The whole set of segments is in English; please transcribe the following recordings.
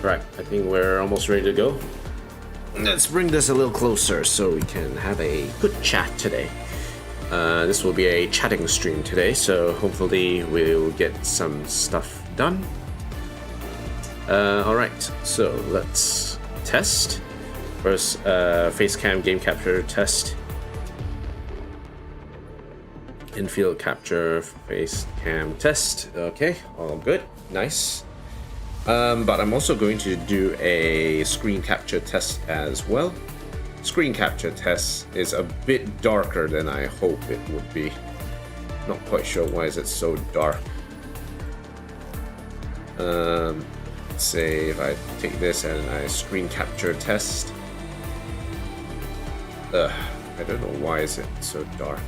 Right, I think we're almost ready to go. Let's bring this a little closer so we can have a good chat today. This will be a chatting stream today, so hopefully we'll get some stuff done. Alright, so let's test. First, face cam game capture test. Infield capture face cam test. Okay, all good, nice. But I'm also going to do a screen capture test as well. Screen capture test is a bit darker than I hope it would be. Not quite sure why is it so dark. Let's say if I take this and I screen capture test. I don't know why is it so dark.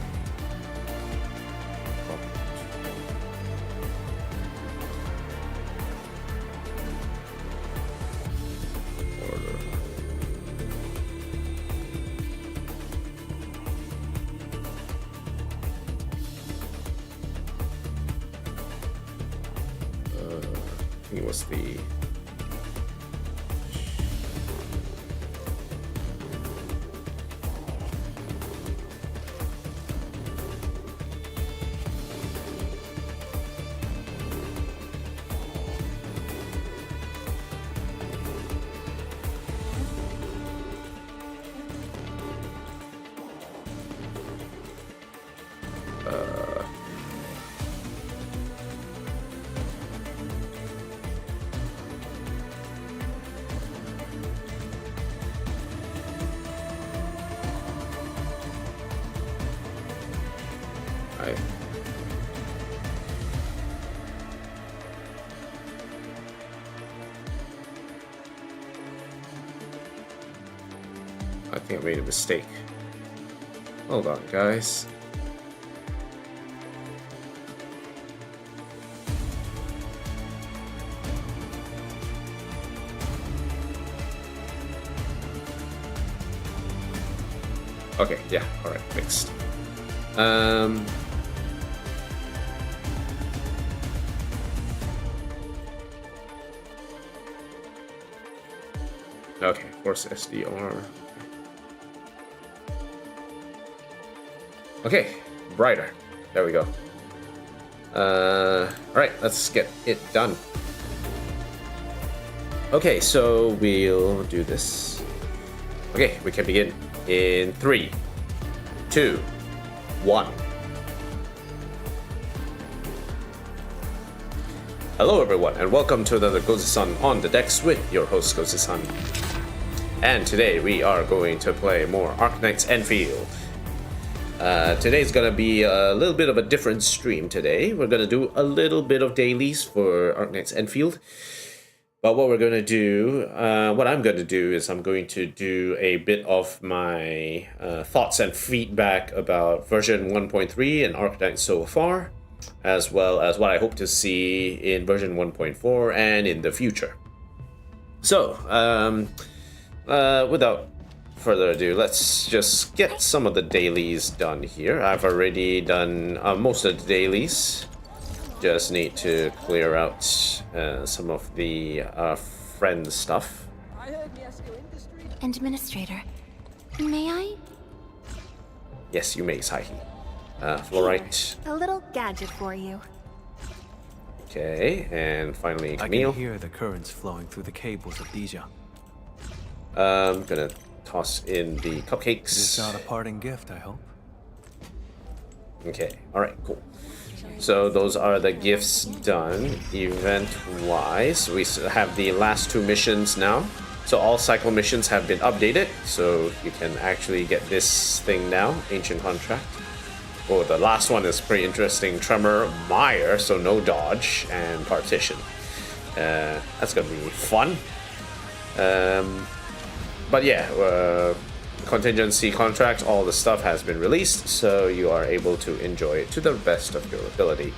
It was the I think I made a mistake. Hold on, guys. Okay, yeah, all right, fixed. Okay, force SDR. Okay, brighter. There we go. Alright, let's get it done. Okay, so we'll do this. Okay, we can begin in 3, 2, 1. Hello everyone, and welcome to another Gozu-san on the decks with your host Gozu-san. And today we are going to play more Arknights Endfield. Today's gonna be a little bit of a different stream today. We're gonna do a little bit of dailies for Arknights Endfield. But what we're gonna do, what I'm gonna do is I'm going to do a bit of my thoughts and feedback about version 1.3 and Arknights so far, as well as what I hope to see in version 1.4 and in the future. So, without further ado, let's just get some of the dailies done here. I've already done most of the dailies. Just need to clear out some of the friend stuff. Administrator, may I? Yes, you may, Sahi. Fluorite. A little gadget for you. Okay, and finally Camille. I can hear the currents flowing through the cables of Dija. I'm gonna toss in the cupcakes. It's not a parting gift, I hope. Okay, alright, cool. So those are the gifts done event-wise. We have the last 2 missions now. So all cycle missions have been updated, so you can actually get this thing now, Ancient Contract. Oh, the last one is pretty interesting. Tremor, Mire, so no dodge, and Partition. That's gonna be fun. But yeah, contingency contract, all the stuff has been released, so you are able to enjoy it to the best of your ability.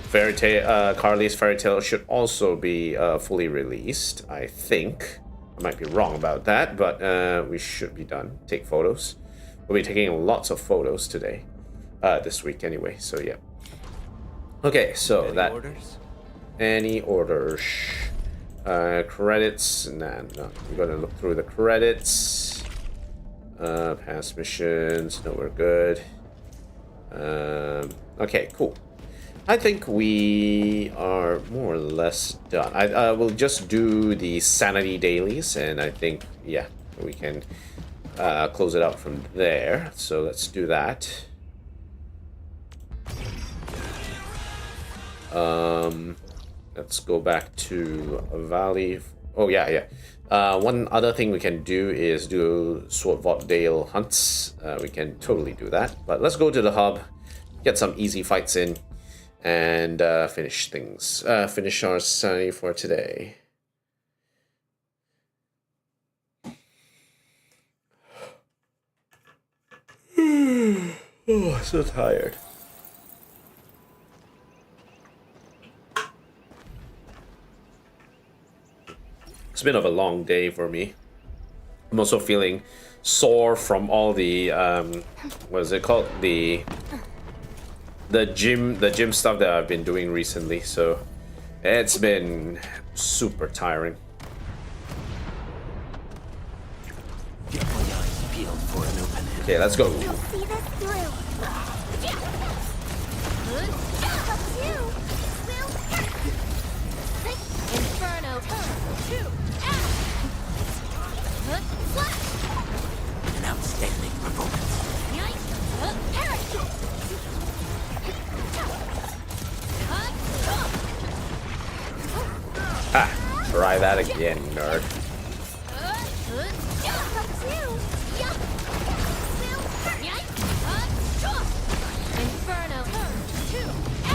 Fairy Tale, Carly's Fairy Tale should also be fully released, I think. I might be wrong about that, but we should be done. Take photos. We'll be taking lots of photos today, this week anyway, so yeah. Okay, so Any orders? Any orders? Credits. Nah, no. We're gonna look through the credits. Past missions. No, we're good. Okay, cool. I think we are more or less done. I will just do the sanity dailies, and I think, yeah, we can close it out from there. So let's do that. Let's go back to Valley. Oh yeah. One other thing we can do is do Sword Vault Dale hunts. We can totally do that. But let's go to the hub, get some easy fights in, and finish things. Finish our sanity for today. Oh, so tired. It's been a long day for me. I'm also feeling sore from all the what is it called, the gym stuff that I've been doing recently. So it's been super tiring. Get my eyes peeled for an opening. Okay, let's go. You'll see this through. Inferno. An outstanding performance. Ah, try that again, nerd.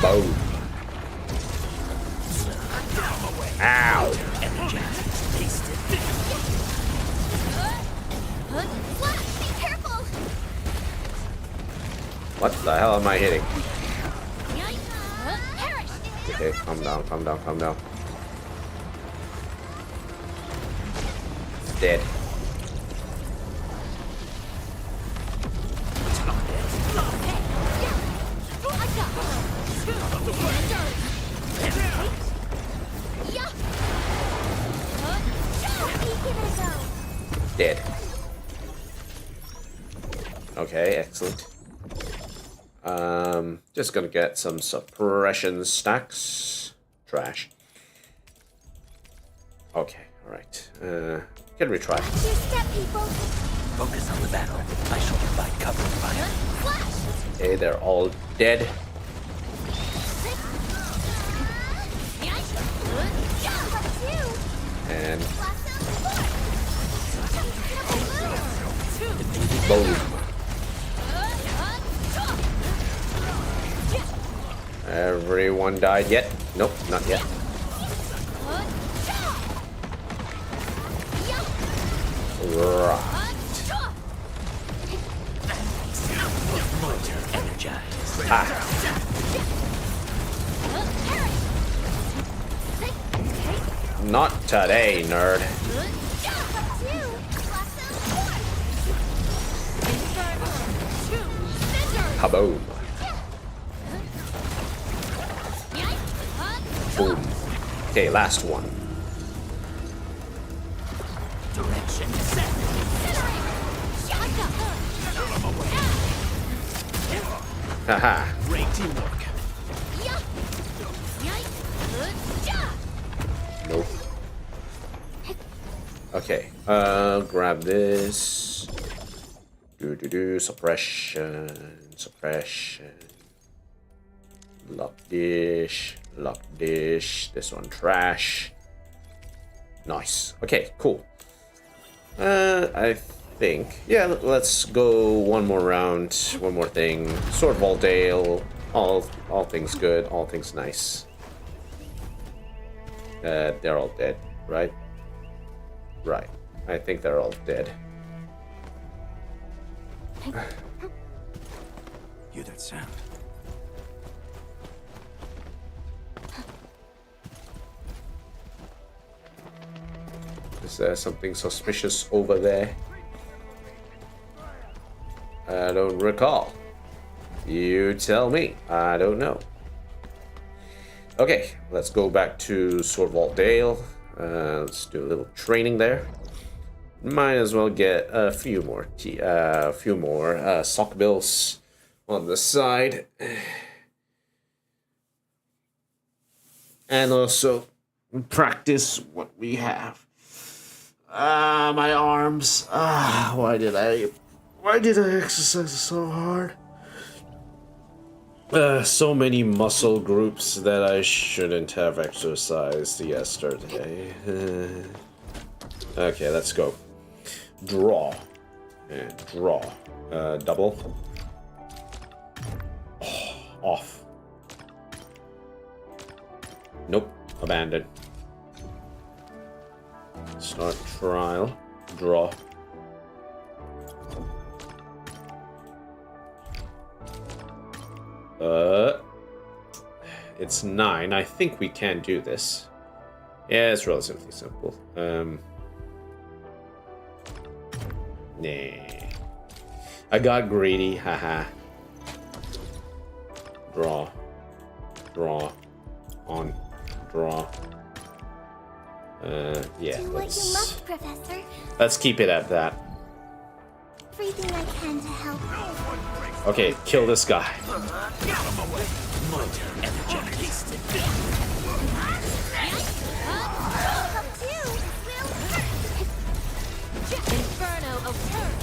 Boom. Ow. What the hell am I hitting? Okay, calm down, calm down, calm down. It's dead. Dead. Okay, excellent. Just gonna get some suppression stacks. Trash. Okay, alright. Can retry. Focus on the battle. I shall provide cover and fire. Okay, they're all dead. And boom. Everyone died yet? Nope, not yet. Right. Ah. Not today, nerd. Kaboom. Boom. Okay, last one. Direction set. Haha. Great teamwork. Nope. Okay, grab this. Suppression. Lock dish. This one trash. Nice. Okay, cool. I think, yeah, let's go one more round, one more thing. Sword Vault Dale, all things good, all things nice. They're all dead, right? Right. I think they're all dead. Hear that sound? Is there something suspicious over there? I don't recall. You tell me. I don't know. Okay, let's go back to Sword Vault Dale. Let's do a little training there. Might as well get a few more sock bills on the side, and also practice what we have. My arms. Why did I exercise so hard? So many muscle groups that I shouldn't have exercised yesterday. Okay, let's go. Draw. And draw. Double. Oh, off. Nope. Abandoned. Start trial. Draw. It's 9. I think we can do this. Yeah, it's relatively simple. Nah. I got greedy, haha. Draw. Draw. On. Draw. Yeah, Do what you must, Professor. let's keep it at that. Everything I can to help. Okay, kill this guy. Inferno of Earth.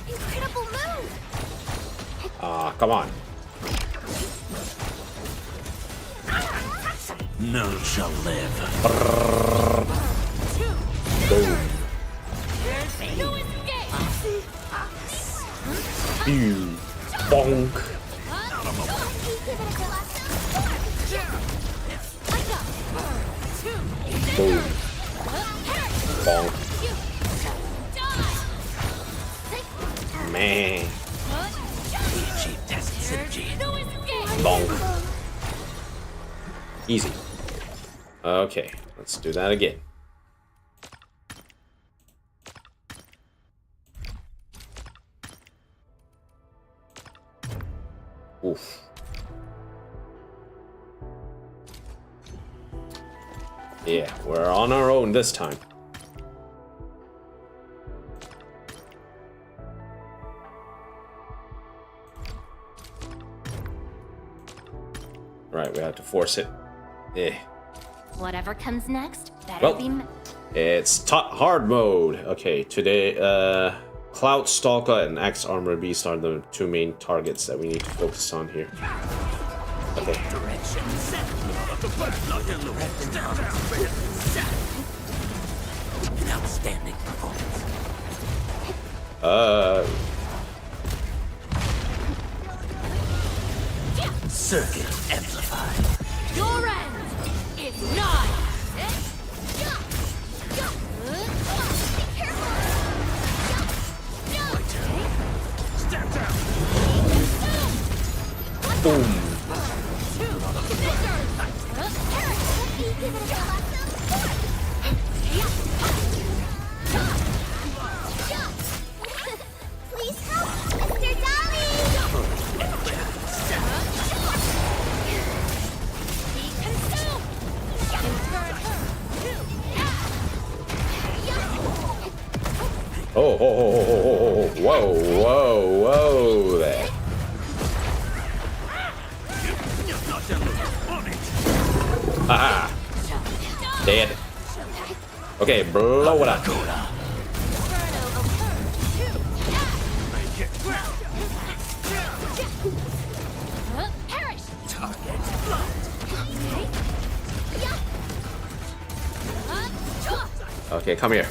Incredible move. Come on. None shall live. Boom. No escape. Ew. Bonk. Boom. Bonk. Man. We achieved test synergy. Bonk. Easy. Okay, let's do that again. Oof. Yeah, we're on our own this time. Right, we have to force it. Eh. Whatever comes next, better be. It's hard mode. Okay, today, Cloud Stalker and Axe Armor Beast are the two main targets that we need to focus on here. Okay. An outstanding performance. Circuit amplified. Your end is nigh. Boom. Please help, Mr. Dolly! Be consumed! Oh, whoa there. Haha. Dead. Okay, blow it up. Perish! Target. Okay, come here.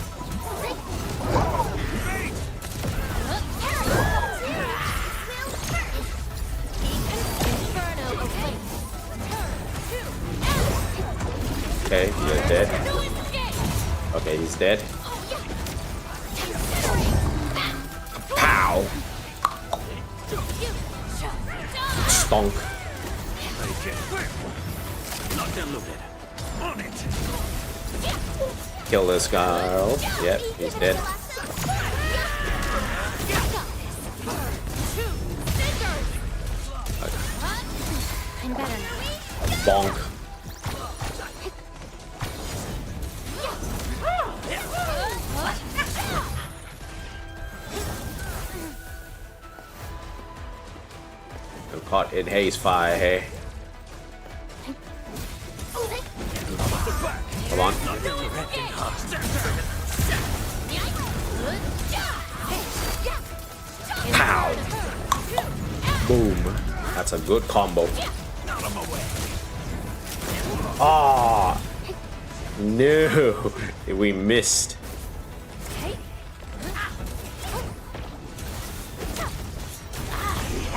Okay, you're dead. Okay, he's dead. Pow! Stonk. Kill this guy. Yep, he's dead. I'm better now. Bonk. caught in haze fire, hey. Come on. Pow! Boom. That's a good combo. Ah! No! We missed.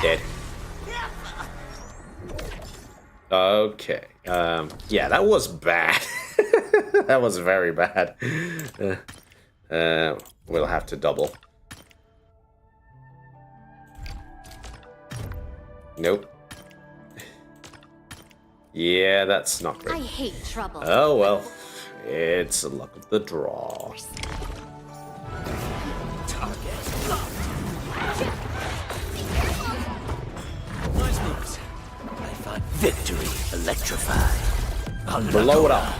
Dead. Okay. Yeah, that was bad. That was very bad. We'll have to double. Nope. Yeah, that's not great. I hate trouble. Oh well. It's the luck of the draw. Nice moves. I find victory electrified. Blow it up.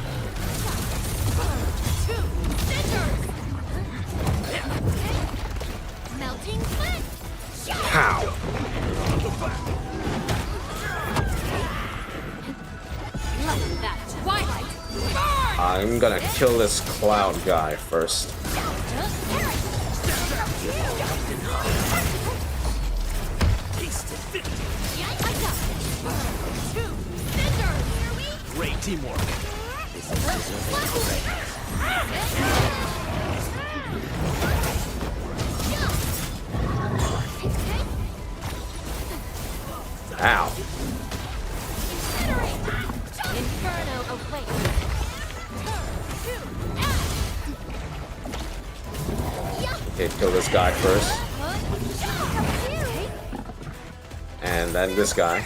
Melting flint. Pow! Like that. Twilight. Burn! I'm gonna kill this cloud guy first. Great teamwork. This is deserving Ow. Inferno awaits. Okay, kill this guy first. And then this guy.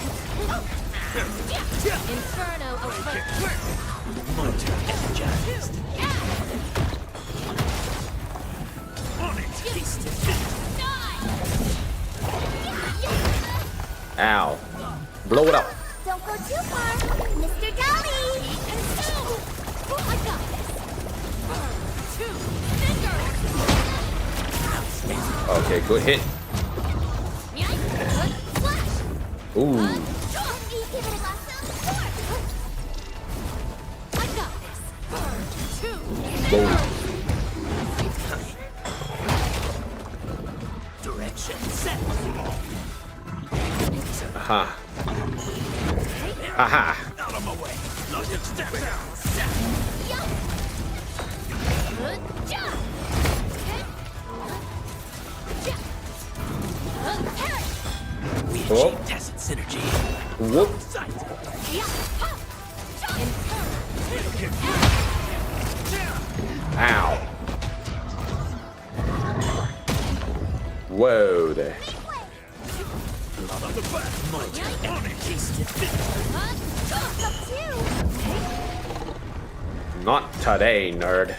Inferno awaits. Monitor energized. On it. Ow. Blow it up. Don't go too far, Mr. Dolly. Oh, I got this. Okay, good hit. Ooh. Boom. Direction set. Aha. Aha. Out of my way. Logic step down. We Oh. achieve tacit synergy. Whoop. Sight. Ow. Whoa there. Not today, nerd.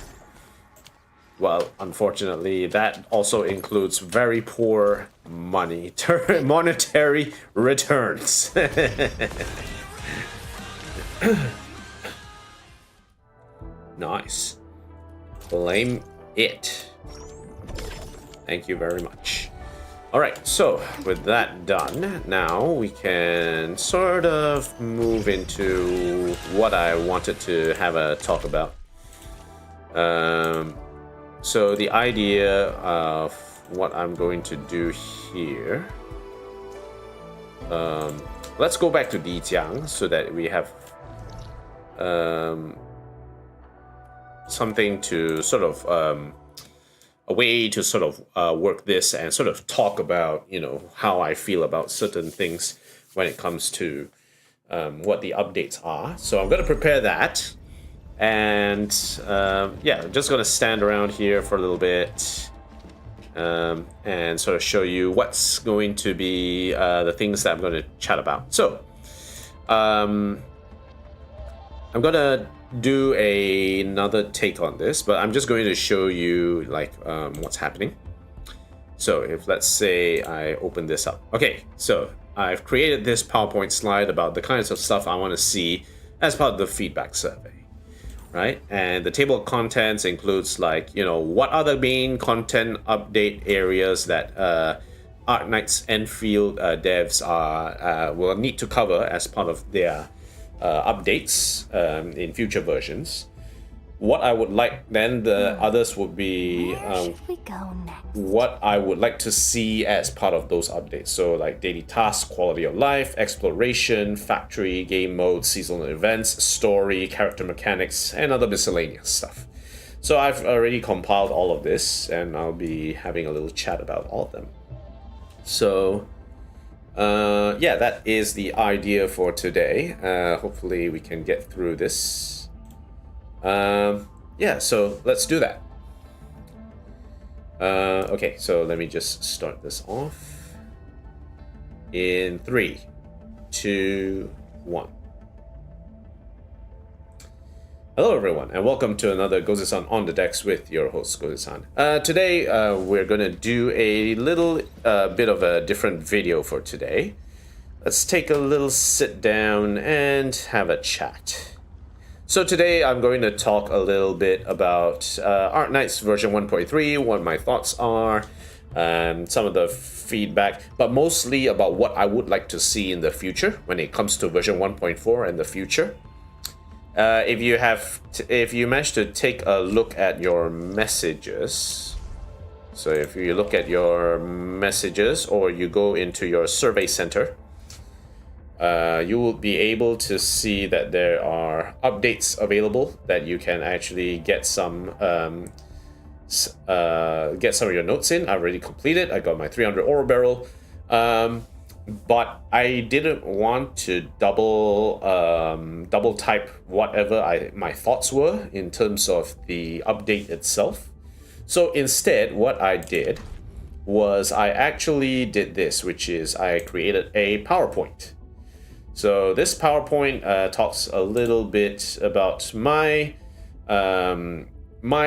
Well, unfortunately, that also includes very poor monetary returns. Nice. Claim it. Thank you very much. Alright, so with that done, now we can sort of move into what I wanted to have a talk about. So the idea of what I'm going to do here. Let's go back to Dijiang so that we have something to sort of a way to sort of work this and sort of talk about, you know, how I feel about certain things when it comes to what the updates are. So I'm going to prepare that. And yeah, I'm just going to stand around here for a little bit and sort of show you what's going to be the things that I'm going to chat about. So I'm going to do another take on this, but I'm just going to show you like what's happening. So if let's say I open this up. Okay, so I've created this PowerPoint slide about the kinds of stuff I want to see as part of the feedback survey, right? And the table of contents includes like, you know, what are the main content update areas that Arknights Endfield devs will need to cover as part of their updates in future versions. What I would like then, the others would be Where should we go next? what I would like to see as part of those updates. So like daily tasks, quality of life, exploration, factory, game modes, seasonal events, story, character mechanics, and other miscellaneous stuff. So I've already compiled all of this, and I'll be having a little chat about all of them. So yeah, that is the idea for today. Hopefully we can get through this. Yeah, so let's do that. Okay, so let me just start this off in 3, 2, 1. Hello everyone, and welcome to another Gozu-san on the decks with your host Gozu-san. Today we're gonna do a little bit of a different video for today. Let's take a little sit down and have a chat. So today I'm going to talk a little bit about Arknights version 1.3, what my thoughts are, some of the feedback, but mostly about what I would like to see in the future when it comes to version 1.4 and the future. If you manage to take a look at your messages, so if you look at your messages or you go into your survey center, you will be able to see that there are updates available that you can actually get some of your notes in. I've already completed. I got my 300 ore barrel, but I didn't want to double type whatever my thoughts were in terms of the update itself. So instead, what I did was I actually did this, which is I created a PowerPoint. So this PowerPoint talks a little bit about my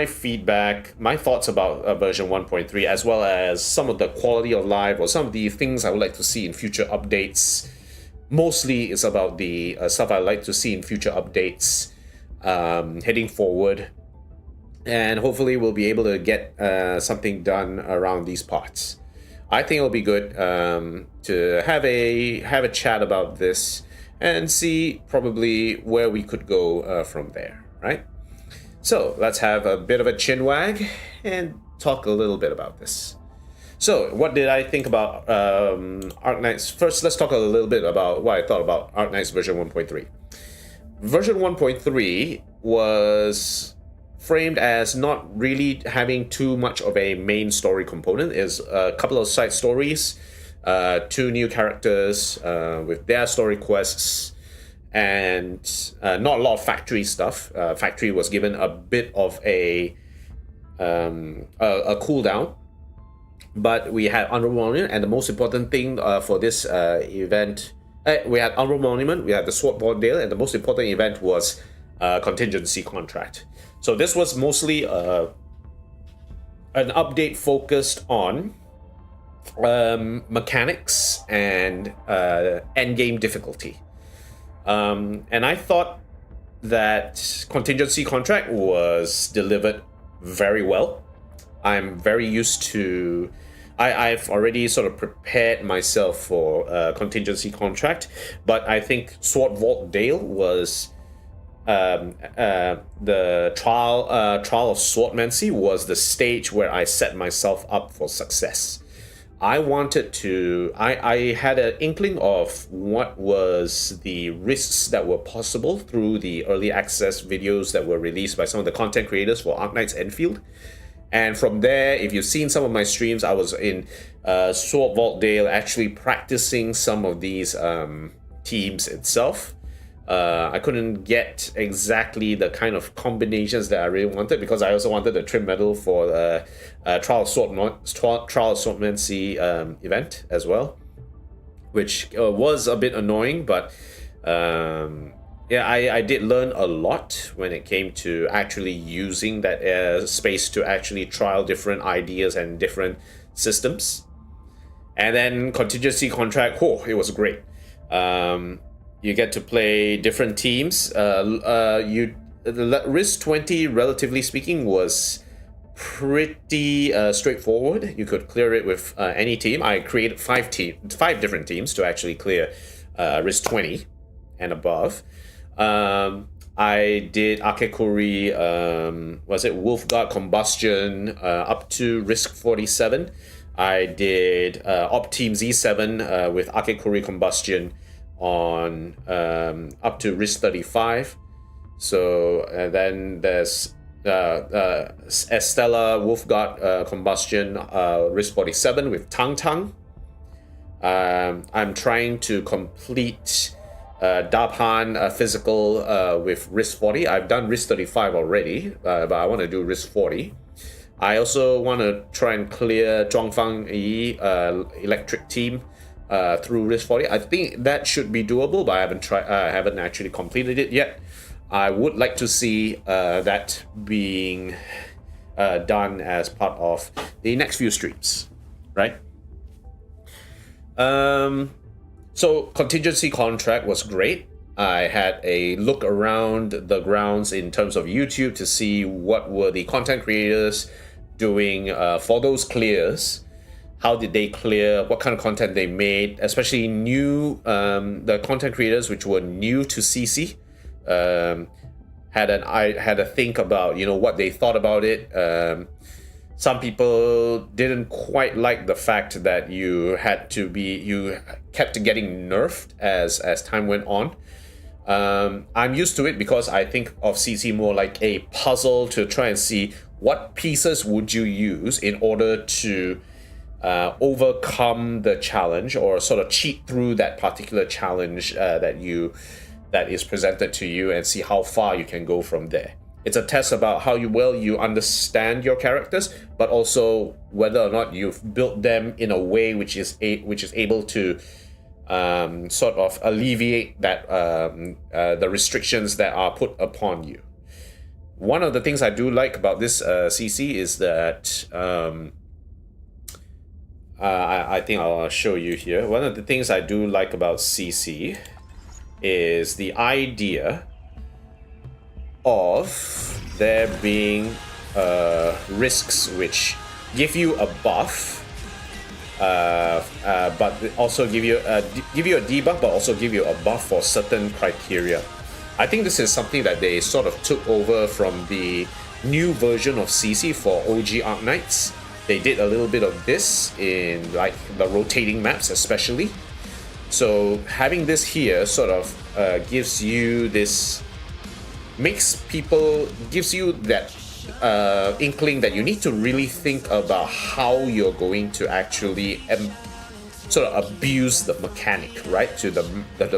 feedback, my thoughts about version 1.3, as well as some of the quality of life or some of the things I would like to see in future updates. Mostly it's about the stuff I like to see in future updates heading forward. And hopefully we'll be able to get something done around these parts. I think it'll be good to have a chat about this and see probably where we could go from there, right? So let's have a bit of a chin wag and talk a little bit about this. So what did I think about Arknights? First, let's talk a little bit about what I thought about Arknights version 1.3. Version 1.3 was framed as not really having too much of a main story component. Is a couple of side stories, 2 new characters with their story quests, and not a lot of factory stuff. Factory was given a bit of a cooldown, but we had Honorable Monument, and the most important thing for this event, we had Honorable Monument, we had the Sword Dale, and the most important event was Contingency Contract. So this was mostly an update focused on mechanics and endgame difficulty. And I thought that Contingency Contract was delivered very well. I'm very used to... I've already sort of prepared myself for Contingency Contract, but I think Sword Vault Dale was... the trial of Swordmancy was the stage where I set myself up for success. I had an inkling of what was the risks that were possible through the early access videos that were released by some of the content creators for Arknights Endfield. And from there, if you've seen some of my streams, I was in Sword Vault Dale actually practicing some of these teams itself. I couldn't get exactly the kind of combinations that I really wanted, because I also wanted the trim medal for the Trial of Swordmancy event as well, which was a bit annoying, but yeah, I did learn a lot when it came to actually using that space to actually trial different ideas and different systems. And then Contingency Contract, it was great. You get to play different teams. The risk 20, relatively speaking, was pretty straightforward. You could clear it with any team. I created five different teams to actually clear risk 20 and above. I did Akekuri, was it Wolfguard Combustion up to risk 47. I did Op Team Z7 with Akekuri Combustion on up to risk 35. So then there's Estella Wolfguard Combustion risk 47 with Tang Tang. I'm trying to complete Dabhan physical with risk 40. I've done risk 35 already, but I want to do risk 40. I also want to try and clear Zhuangfang Yi electric team through risk 40. I think that should be doable, but I haven't actually completed it yet. I would like to see that being done as part of the next few streams, right? So contingency contract was great. I had a look around the grounds in terms of YouTube to see what were the content creators doing for those clears. How did they clear? What kind of content they made? Especially the content creators which were new to CC. I had a think about what they thought about it. Some people didn't quite like the fact that you kept getting nerfed as time went on. I'm used to it because I think of CC more like a puzzle to try and see what pieces would you use in order to overcome the challenge or sort of cheat through that particular challenge that is presented to you and see how far you can go from there. It's a test about how well you understand your characters, but also whether or not you've built them in a way which is able to sort of alleviate that the restrictions that are put upon you. One of the things I do like about this CC is that I think I'll show you here. One of the things I do like about CC is the idea of there being risks which give you a buff, but also give you a debuff, but also give you a buff for certain criteria. I think this is something that they sort of took over from the new version of CC for OG Arknights. They did a little bit of this in like the rotating maps especially. So having this here sort of gives you that inkling that you need to really think about how you're going to actually sort of abuse the mechanic, right, to the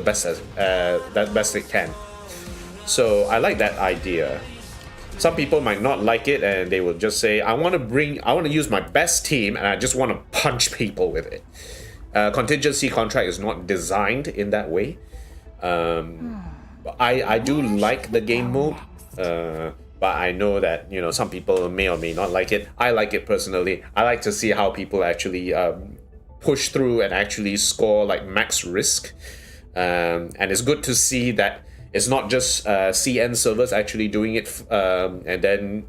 best it can. So I like that idea. Some people might not like it and they will just say, I want to use my best team and I just want to punch people with it. Contingency contract is not designed in that way. I do like the game mode, but I know that some people may or may not like it. I like it personally. I like to see how people actually push through and actually score like max risk, and it's good to see that it's not just CN servers actually doing it, and then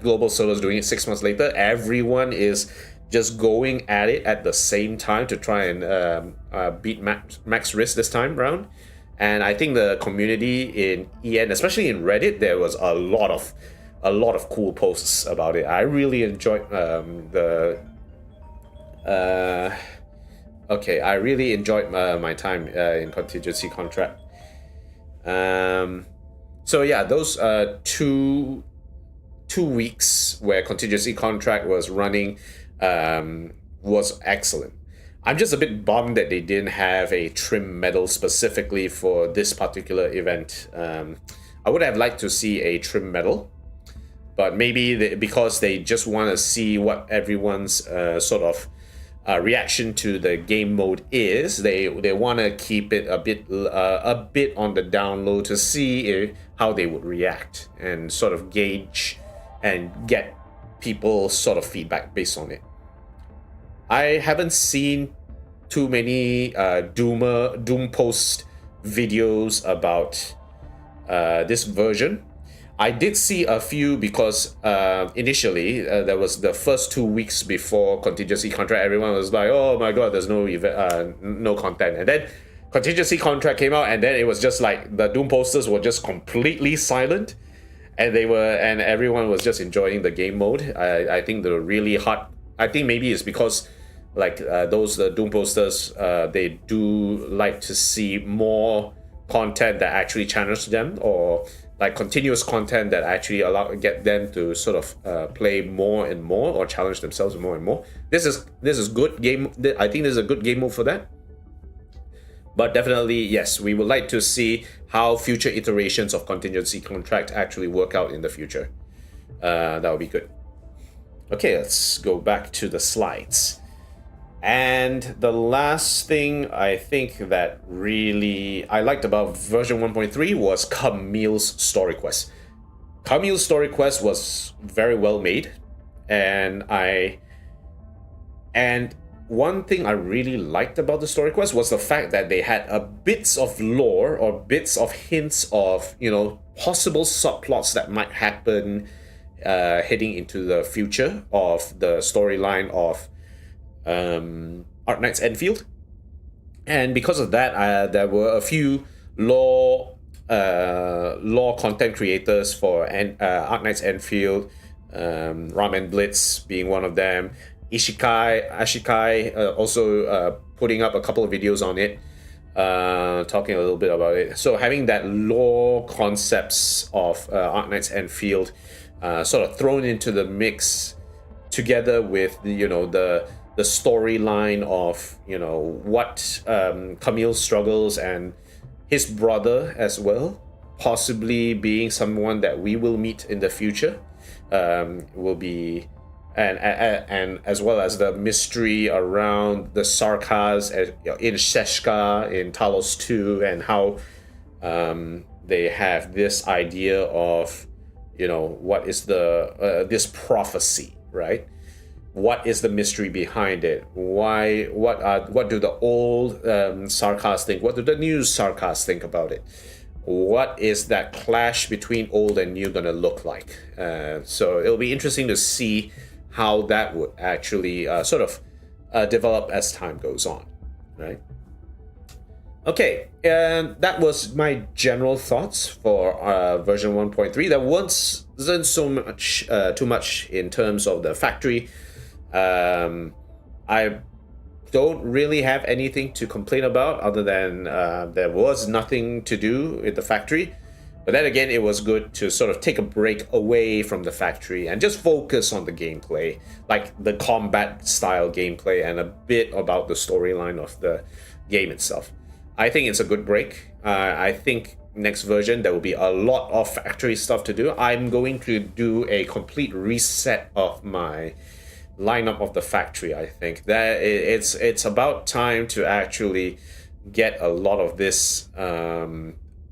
global servers doing it 6 months later. Everyone is just going at it at the same time to try and beat max risk this time round. And I think the community in EN, especially in Reddit, there was a lot of cool posts about it. I really enjoyed I really enjoyed my time in contingency contract. So yeah, those 2 weeks where contingency contract was running was excellent. I'm just a bit bummed that they didn't have a trim medal specifically for this particular event. I would have liked to see a trim medal, but maybe because they just want to see what everyone's sort of reaction to the game mode is, they want to keep it a bit on the down low to see how they would react and sort of gauge and get people's sort of feedback based on it. I haven't seen too many Doom post videos about this version. I did see a few because initially there was the first 2 weeks before contingency contract. Everyone was like, "Oh my god, there's no no content," and then contingency contract came out, and then it was just like the Doom posters were just completely silent, and everyone was just enjoying the game mode. I think the really hard. I think maybe it's because like those Doom posters, they do like to see more content that actually challenge them, or like continuous content that actually get them to sort of play more and more, or challenge themselves more and more. This is good game. I think this is a good game mode for that. But definitely, yes, we would like to see how future iterations of contingency contract actually work out in the future. That would be good. Okay, let's go back to the slides. And the last thing I think that really I liked about version 1.3 was Camille's story quest. Camille's story quest was very well made, and one thing I really liked about the story quest was the fact that they had bits of lore or bits of hints of, you know, possible subplots that might happen heading into the future of the storyline of Arknights Endfield. And because of that, there were a few lore content creators for Arknights Endfield, Ramen Blitz being one of them, Ashikai also putting up a couple of videos on it, talking a little bit about it. So having that lore concepts of Arknights Endfield sort of thrown into the mix, together with the storyline of what Camille struggles and his brother as well, possibly being someone that we will meet in the future, will be. And as well as the mystery around the Sarkas in Sheshka in Talos 2, and how they have this idea of what is this prophecy, right? What is the mystery behind it? What do the old Sarkas think? What do the new Sarkas think about it? What is that clash between old and new gonna look like? So it'll be interesting to see how that would actually sort of develop as time goes on, right? Okay, and that was my general thoughts for version 1.3. There wasn't so much, too much in terms of the factory. I don't really have anything to complain about other than there was nothing to do in the factory. But then again, it was good to sort of take a break away from the factory and just focus on the gameplay, like the combat style gameplay, and a bit about the storyline of the game itself. I think it's a good break. I think next version there will be a lot of factory stuff to do. I'm going to do a complete reset of my lineup of the factory. I think that it's about time to actually get a lot of this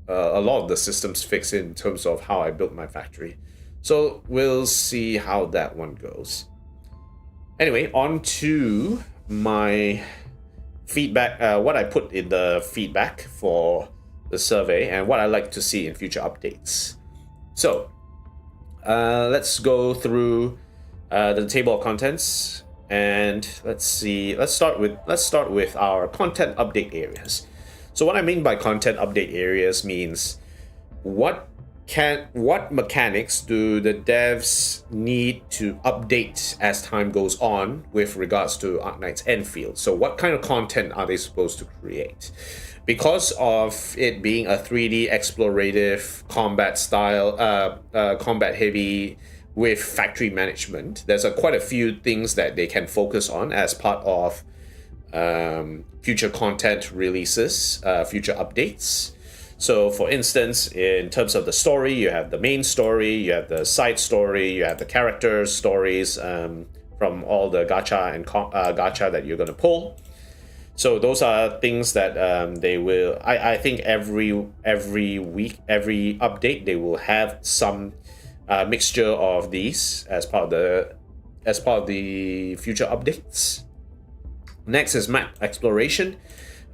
a lot of the systems fixed in terms of how I built my factory. So we'll see how that one goes. Anyway, on to my feedback, what I put in the feedback for the survey and what I like to see in future updates. So let's go through the table of contents, and let's see. Let's start with our content update areas. So what I mean by content update areas means what mechanics do the devs need to update as time goes on with regards to Arknights Endfield. So what kind of content are they supposed to create? Because of it being a 3D explorative combat style, combat heavy with factory management, there's quite a few things that they can focus on as part of future content releases, future updates. So for instance, in terms of the story, you have the main story, you have the side story, you have the character stories from all the gacha and gacha that you're going to pull. So those are things that they will, I think every week, every update, they will have some mixture of these as part of the future updates. Next is map exploration.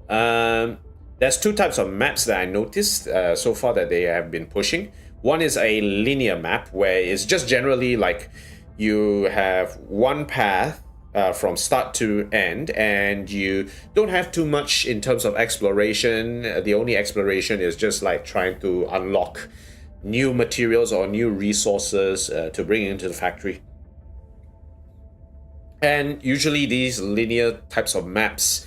There's two types of maps that I noticed so far that they have been pushing. One is a linear map where it's just generally like you have one path from start to end, and you don't have too much in terms of exploration. The only exploration is just like trying to unlock new materials or new resources to bring into the factory. And usually these linear types of maps,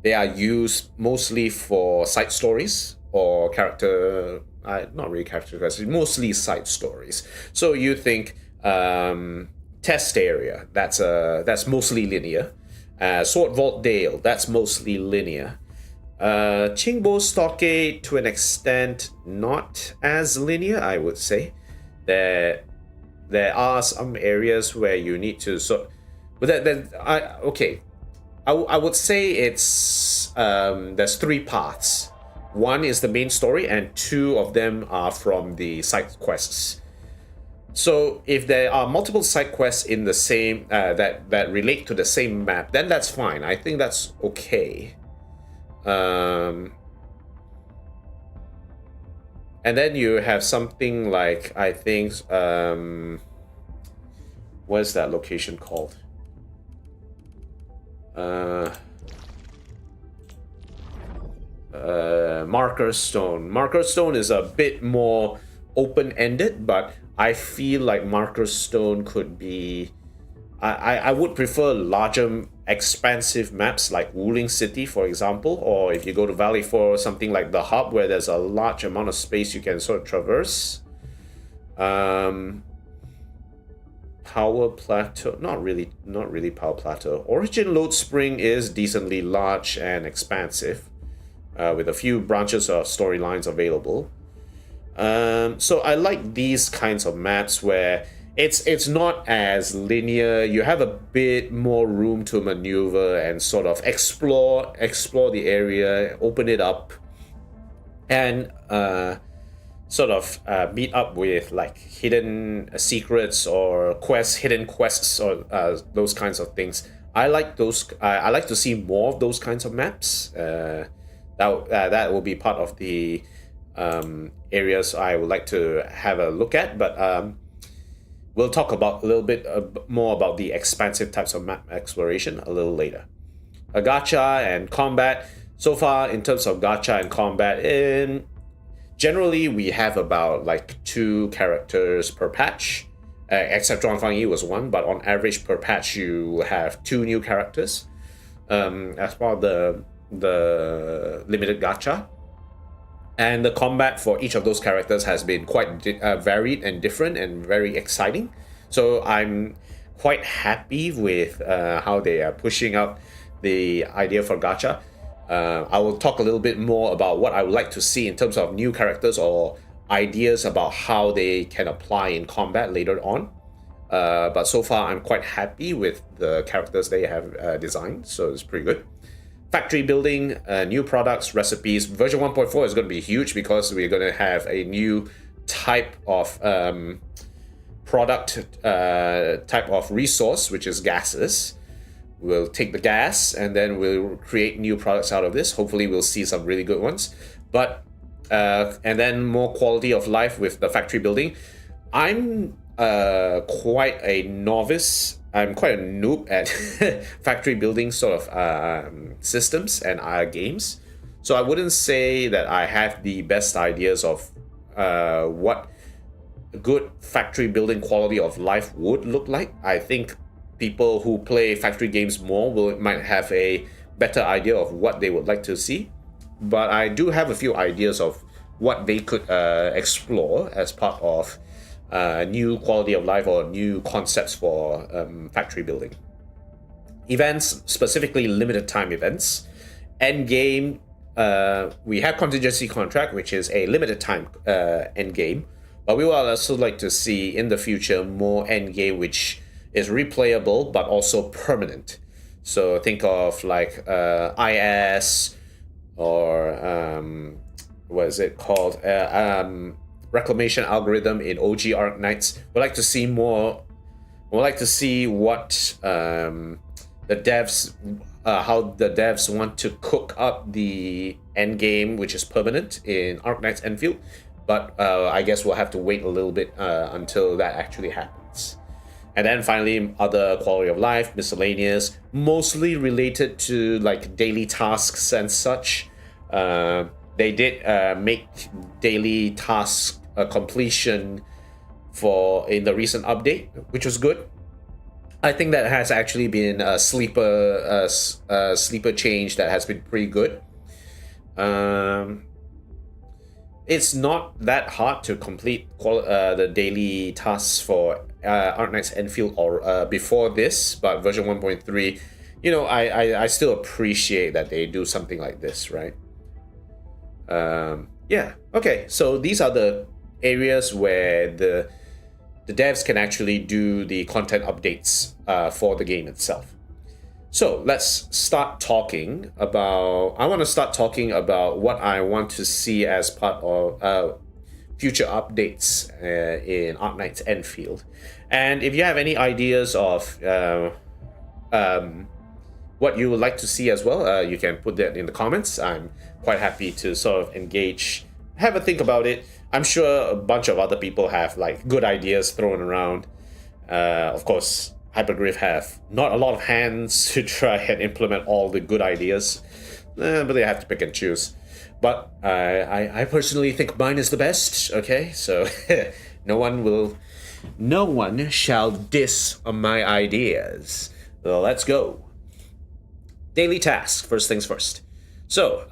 they are used mostly for side stories or character, not really character, mostly side stories. So you think Test Area, that's mostly linear. Sword Vault Dale, that's mostly linear. Qingbo Stockade, to an extent, not as linear, I would say. There are some areas where you need to but I would say it's there's 3 paths. One is the main story, and 2 of them are from the side quests. So if there are multiple side quests in the same that relate to the same map, then that's fine. I think that's okay. And then you have something like, I think, what's that location called? Marker Stone. Marker Stone is a bit more open-ended, but I feel like Marker Stone could be... I would prefer larger, expansive maps like Wuling City, for example, or if you go to Valley 4, something like the Hub, where there's a large amount of space you can sort of traverse. Power Plateau, not really Power Plateau. Origin Load Spring is decently large and expansive, with a few branches of storylines available. So I like these kinds of maps where it's not as linear. You have a bit more room to maneuver and sort of explore the area, open it up, and sort of meet up with like hidden secrets or hidden quests or those kinds of things. I like those. I like to see more of those kinds of maps. That will be part of the areas I would like to have a look at, but we'll talk about a little bit more about the expansive types of map exploration a little later. Gacha and combat. So far, in terms of gacha and combat, generally we have about like 2 characters per patch, except Zhuang Fangyi was 1, but on average per patch you have 2 new characters as part of the limited gacha. And the combat for each of those characters has been quite varied and different and very exciting. So I'm quite happy with how they are pushing up the idea for gacha. I will talk a little bit more about what I would like to see in terms of new characters or ideas about how they can apply in combat later on. But so far I'm quite happy with the characters they have designed, so it's pretty good. Factory building, new products, recipes. Version 1.4 is going to be huge because we're going to have a new type of product, type of resource, which is gases. We'll take the gas and then we'll create new products out of this. Hopefully we'll see some really good ones. But and then more quality of life with the factory building. I'm quite a novice. I'm quite a noob at factory building sort of systems and games. So I wouldn't say that I have the best ideas of what good factory building quality of life would look like. I think people who play factory games more might have a better idea of what they would like to see. But I do have a few ideas of what they could explore as part of new quality of life or new concepts for factory building. Events, specifically limited time events. End game, we have contingency contract, which is a limited time end game, but we would also like to see in the future more end game which is replayable but also permanent. So think of like IS or what is it called? Reclamation algorithm in OG Arknights. We'd like to see more. We'd like to see what the devs, how the devs want to cook up the end game, which is permanent in Arknights Endfield. but I guess we'll have to wait a little bit until that actually happens. And then finally, other quality of life, miscellaneous, mostly related to like daily tasks and such. They did make daily task completion in the recent update, which was good. I think that has actually been a sleeper change that has been pretty good. It's not that hard to complete the daily tasks for Arknights Endfield or before this, but version 1.3, you know, I still appreciate that they do something like this, right? Yeah, okay, so these are the areas where the devs can actually do the content updates for the game itself. So let's start talking about. I want to start talking about what I want to see as part of future updates in Arknights Endfield. And if you have any ideas of what you would like to see as well, you can put that in the comments. I'm quite happy to sort of engage, have a think about it. I'm sure a bunch of other people have like good ideas thrown around. Of course, Hypergriff have not a lot of hands to try and implement all the good ideas, but they have to pick and choose. But I personally think mine is the best. Okay, so no one shall diss my ideas. Well, let's go. Daily tasks, first things first. So,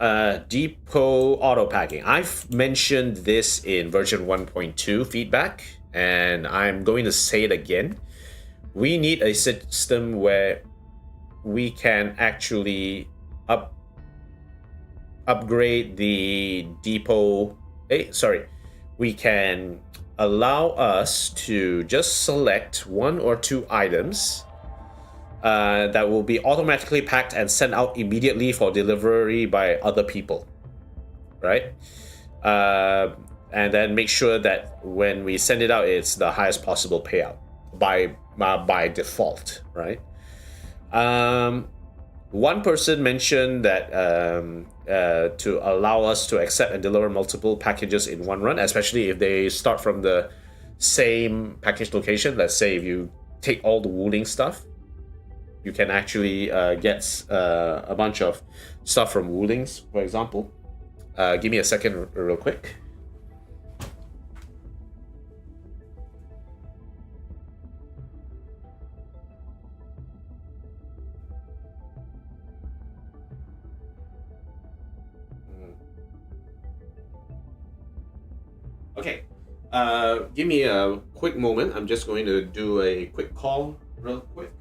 depot auto packing. I've mentioned this in version 1.2 feedback, and I'm going to say it again. We need a system where we can actually upgrade the depot. We can allow us to just select 1 or 2 items that will be automatically packed and sent out immediately for delivery by other people, right? And then make sure that when we send it out, it's the highest possible payout by default, right? One person mentioned that to allow us to accept and deliver multiple packages in one run, especially if they start from the same package location. Let's say if you take all the wooling stuff, you can actually get a bunch of stuff from woolings, for example. Give me a second real quick. Okay, give me a quick moment. I'm just going to do a quick call real quick.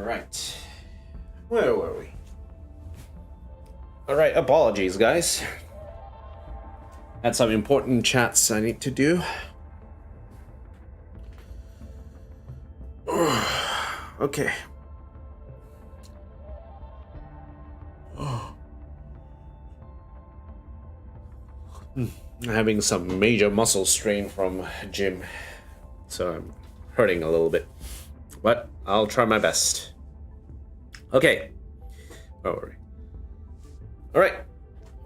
Alright. Where were we? Alright, apologies, guys. Had some important chats I need to do. Okay. I'm having some major muscle strain from gym, so I'm hurting a little bit, but I'll try my best. Okay. Where were we? All right,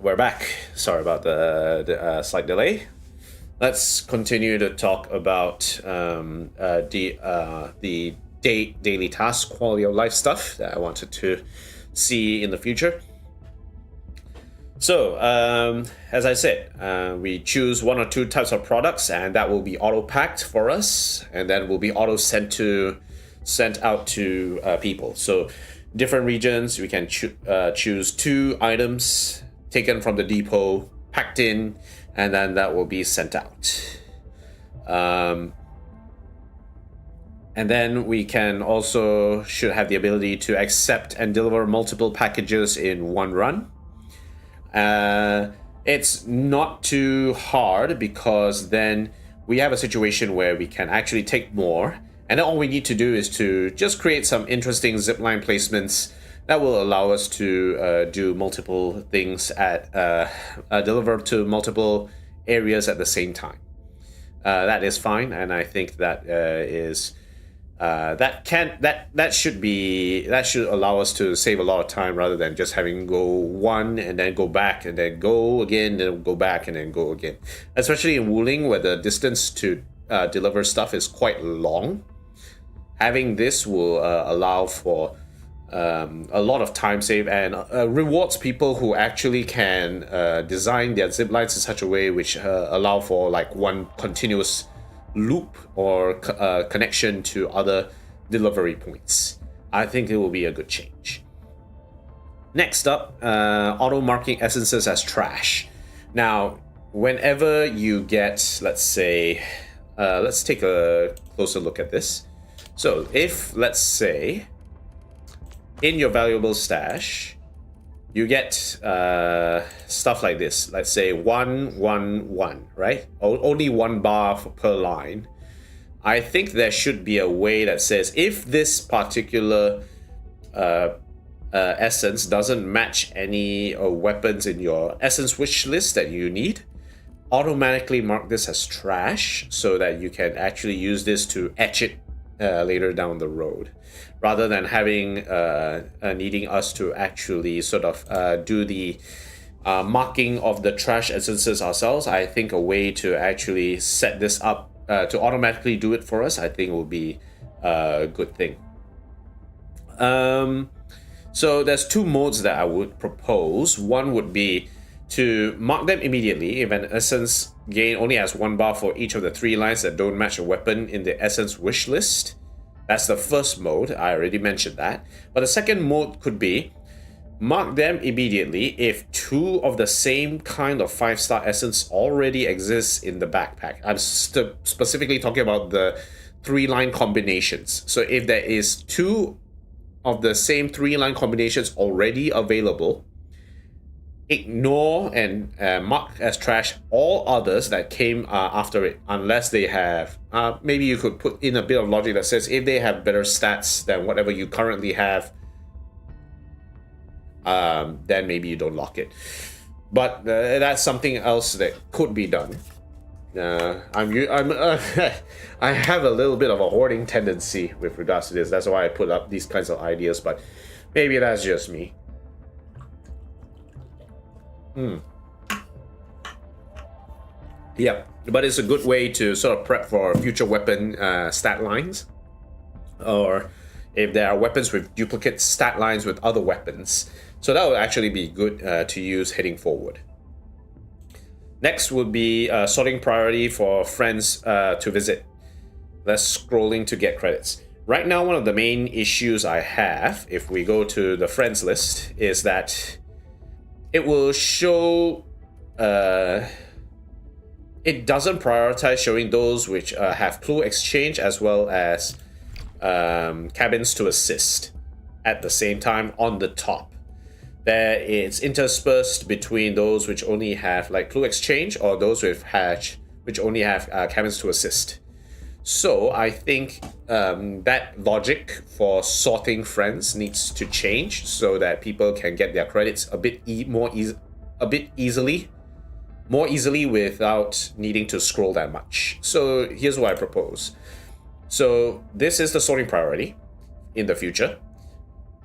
we're back. Sorry about the slight delay. Let's continue to talk about the daily task, quality of life stuff that I wanted to see in the future. So, as I said, we choose one or two types of products, and that will be auto-packed for us, and then will be auto-sent out to people. So, different regions, we can choose 2 items taken from the depot, packed in, and then that will be sent out. And then we can also should have the ability to accept and deliver multiple packages in one run. It's not too hard because then we have a situation where we can actually take more, and then all we need to do is to just create some interesting zipline placements that will allow us to do multiple things at deliver to multiple areas at the same time. That is fine, and I think that that should allow us to save a lot of time rather than just having go one and then go back and then go again, then go back and then go again. Especially in Wuling, where the distance to deliver stuff is quite long. Having this will allow for a lot of time save and rewards people who actually can design their zip lines in such a way which allow for like one continuous loop or connection to other delivery points. I think it will be a good change. Next up, auto marking essences as trash. Now, whenever you get, let's say, let's take a closer look at this. So if, let's say, in your valuable stash, you get stuff like this. Let's say 111, right? Only 1 bar per line. I think there should be a way that says if this particular essence doesn't match any weapons in your essence wish list that you need, automatically mark this as trash so that you can actually use this to etch it later down the road, rather than having needing us to actually sort of do the marking of the trash essences ourselves. I think a way to actually set this up to automatically do it for us, I think will be a good thing. So there's 2 modes that I would propose. One would be to mark them immediately if an essence gain only has 1 bar for each of the 3 lines that don't match a weapon in the essence wish list. That's the first mode, I already mentioned that. But the second mode could be mark them immediately if 2 of the same kind of 5-star essence already exists in the backpack. I'm specifically talking about the 3-line combinations. So if there is 2 of the same 3-line combinations already available, ignore and mark as trash all others that came after it, unless they have maybe you could put in a bit of logic that says if they have better stats than whatever you currently have, then maybe you don't lock it. But that's something else that could be done. I have a little bit of a hoarding tendency with regards to this. That's why I put up these kinds of ideas, but maybe that's just me. Yeah, but it's a good way to sort of prep for future weapon stat lines, or if there are weapons with duplicate stat lines with other weapons. So that would actually be good to use heading forward. Next would be sorting priority for friends to visit. Less scrolling to get credits. Right now, one of the main issues I have, if we go to the friends list, is that it will show, it doesn't prioritize showing those which have clue exchange as well as cabins to assist. at the same time on the top. There it's interspersed between those which only have like clue exchange or those with hatch which only have cabins to assist. So I think that logic for sorting friends needs to change so that people can get their credits a bit more easily without needing to scroll that much. So here's what I propose. So this is the sorting priority in the future.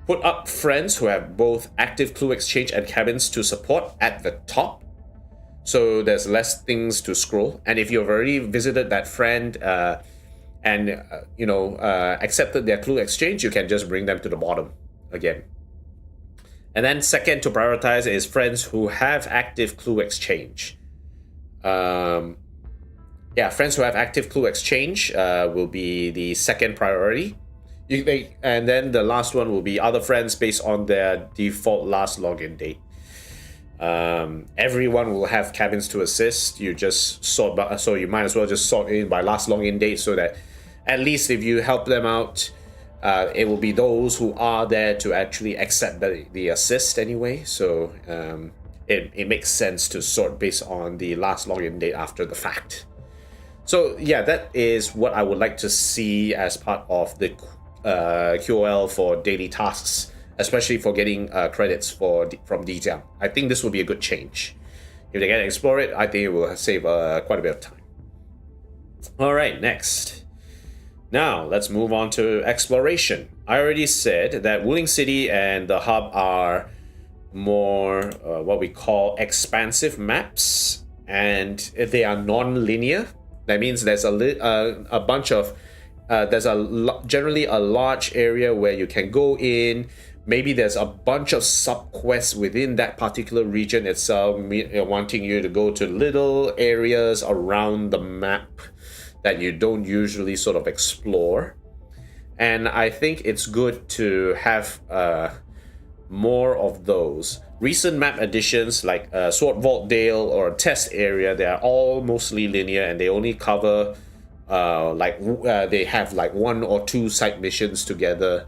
Put up friends who have both active clue exchange and cabins to support at the top, so there's less things to scroll. And if you've already visited that friend and accepted their clue exchange, you can just bring them to the bottom again. And then second to prioritize is friends who have active clue exchange. Friends who have active clue exchange will be the second priority. And then the last one will be other friends based on their default last login date. Everyone will have cabins to assist. You just sort by, so you might as well just sort in by last login date, so that at least if you help them out, it will be those who are there to actually accept the assist anyway. So it makes sense to sort based on the last login date after the fact. So yeah, that is what I would like to see as part of the QOL for daily tasks, especially for getting credits from detail. I think this will be a good change. If they can explore it, I think it will save quite a bit of time. All right, next. Now let's move on to exploration. I already said that Wuling City and the hub are more what we call expansive maps, and they are non-linear. That means there's a bunch of generally a large area where you can go in. Maybe there's a bunch of sub-quests within that particular region itself, wanting you to go to little areas around the map that you don't usually sort of explore. And I think it's good to have more of those. Recent map additions like Sword Vault Dale or Test Area, they are all mostly linear, and they only cover they have like one or two side missions together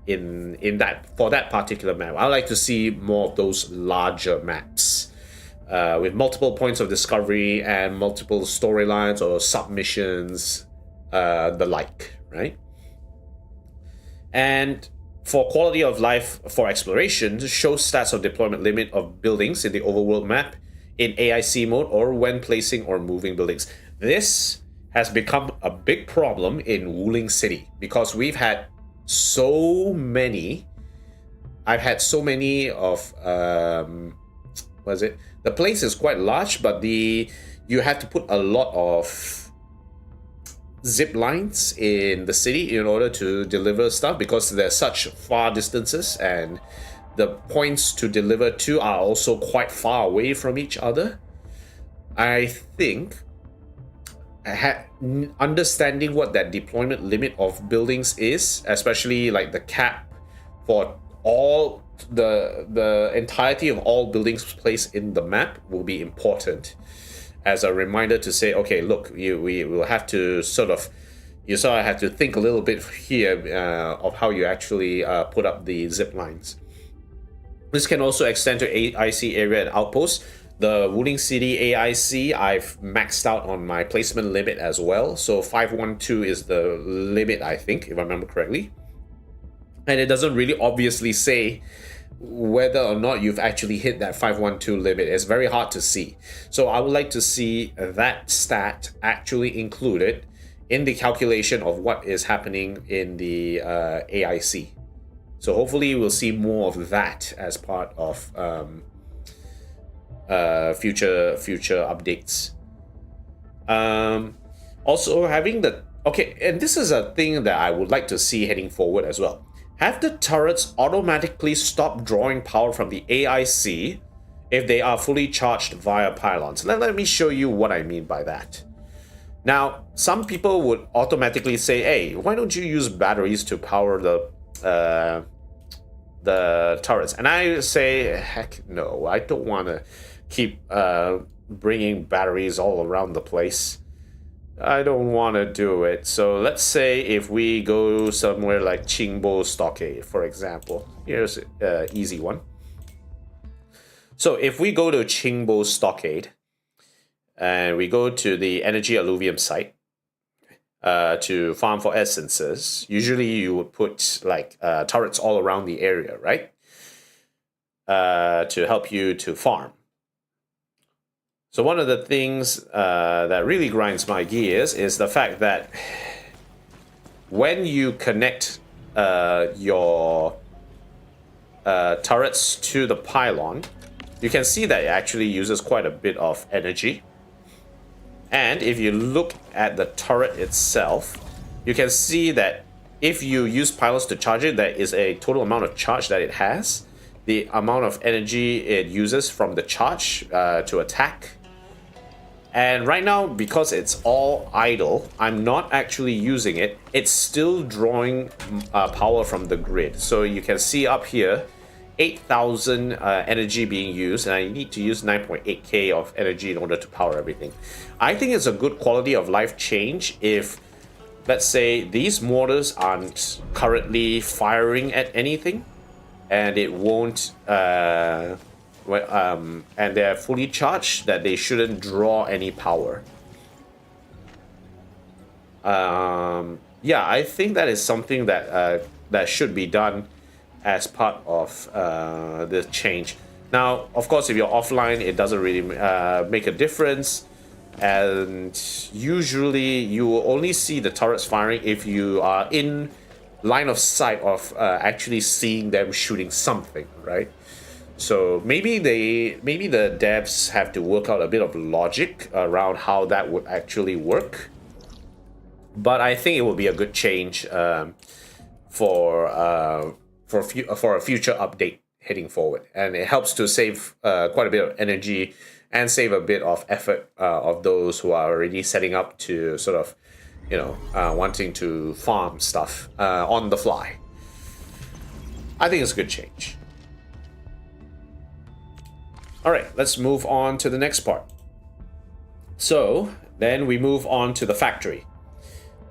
in that for that particular map. I like to see more of those larger maps with multiple points of discovery and multiple storylines or submissions, the like, right? And for quality of life for exploration, show stats of deployment limit of buildings in the overworld map in AIC mode or when placing or moving buildings. This has become a big problem in Wuling City because we've had so many. I've had so many of the place is quite large, but you have to put a lot of zip lines in the city in order to deliver stuff because there's such far distances, and the points to deliver to are also quite far away from each other. I think understanding what that deployment limit of buildings is, especially like the cap for all the entirety of all buildings placed in the map, will be important as a reminder to say, okay, look, we will have to sort of have to think a little bit here of how you actually put up the zip lines. This can also extend to AIC area and outposts. The Wuling City AIC, I've maxed out on my placement limit as well. So 512 is the limit, I think, if I remember correctly. And it doesn't really obviously say whether or not you've actually hit that 512 limit. It's very hard to see. So I would like to see that stat actually included in the calculation of what is happening in the AIC. So hopefully we'll see more of that as part of future updates. Also having and this is a thing that I would like to see heading forward as well. Have the turrets automatically stop drawing power from the AIC if they are fully charged via pylons. Let me show you what I mean by that. Now, some people would automatically say, hey, why don't you use batteries to power the turrets? And I say, heck no, I don't want to keep bringing batteries all around the place. I don't want to do it. So let's say if we go somewhere like Qingbo Stockade, for example. Here's an easy one. So if we go to Qingbo Stockade, and we go to the Energy Alluvium site to farm for essences, usually you would put like turrets all around the area, right? To help you to farm. So one of the things that really grinds my gears is the fact that when you connect your turrets to the pylon, you can see that it actually uses quite a bit of energy. And if you look at the turret itself, you can see that if you use pylons to charge it, there is a total amount of charge that it has, the amount of energy it uses from the charge to attack. And right now, because it's all idle, I'm not actually using it. It's still drawing power from the grid. So you can see up here, 8,000 energy being used, and I need to use 9.8k of energy in order to power everything. I think it's a good quality of life change if, let's say, these mortars aren't currently firing at anything, and it won't, and they're fully charged, that they shouldn't draw any power. Yeah, I think that is something that that should be done as part of the change. Now, of course, if you're offline, it doesn't really make a difference, and usually you will only see the turrets firing if you are in line of sight of actually seeing them shooting something, right? So maybe the devs have to work out a bit of logic around how that would actually work, but I think it will be a good change for a future update heading forward, and it helps to save quite a bit of energy and save a bit of effort of those who are already setting up to sort of, you know, wanting to farm stuff on the fly. I think it's a good change. All right, let's move on to the next part. So then we move on to the factory.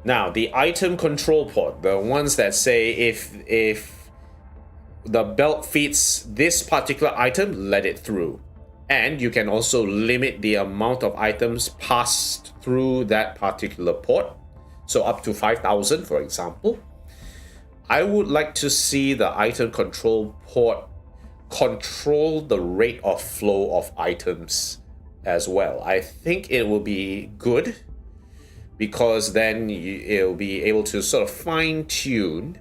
Now, the item control port, the ones that say if the belt feeds this particular item, let it through. And you can also limit the amount of items passed through that particular port. So up to 5,000, for example. I would like to see the item control port control the rate of flow of items as well. I think it will be good, because then it'll be able to sort of fine-tune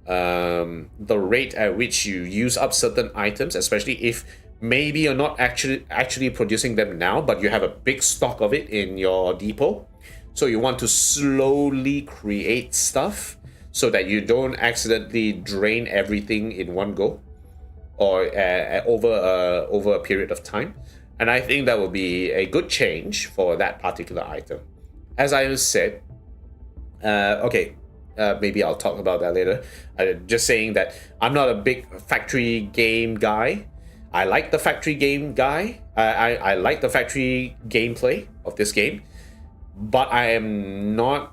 the rate at which you use up certain items, especially if maybe you're not actually producing them now, but you have a big stock of it in your depot. So you want to slowly create stuff so that you don't accidentally drain everything in one go or over a period of time. And I think that will be a good change for that particular item. As I said, maybe I'll talk about that later. Just saying that I'm not a big factory game guy. I like the factory game guy. I like the factory gameplay of this game, but I am not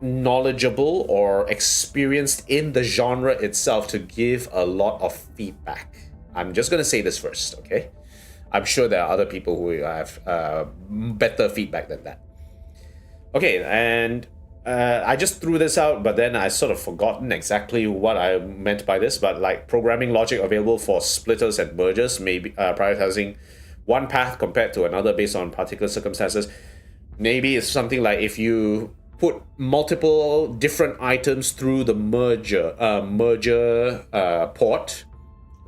knowledgeable or experienced in the genre itself to give a lot of feedback. I'm just going to say this first, okay? I'm sure there are other people who have better feedback than that. Okay, and I just threw this out, but then I sort of forgotten exactly what I meant by this, but like programming logic available for splitters and mergers, maybe prioritizing one path compared to another based on particular circumstances. Maybe it's something like if you put multiple different items through the merger port,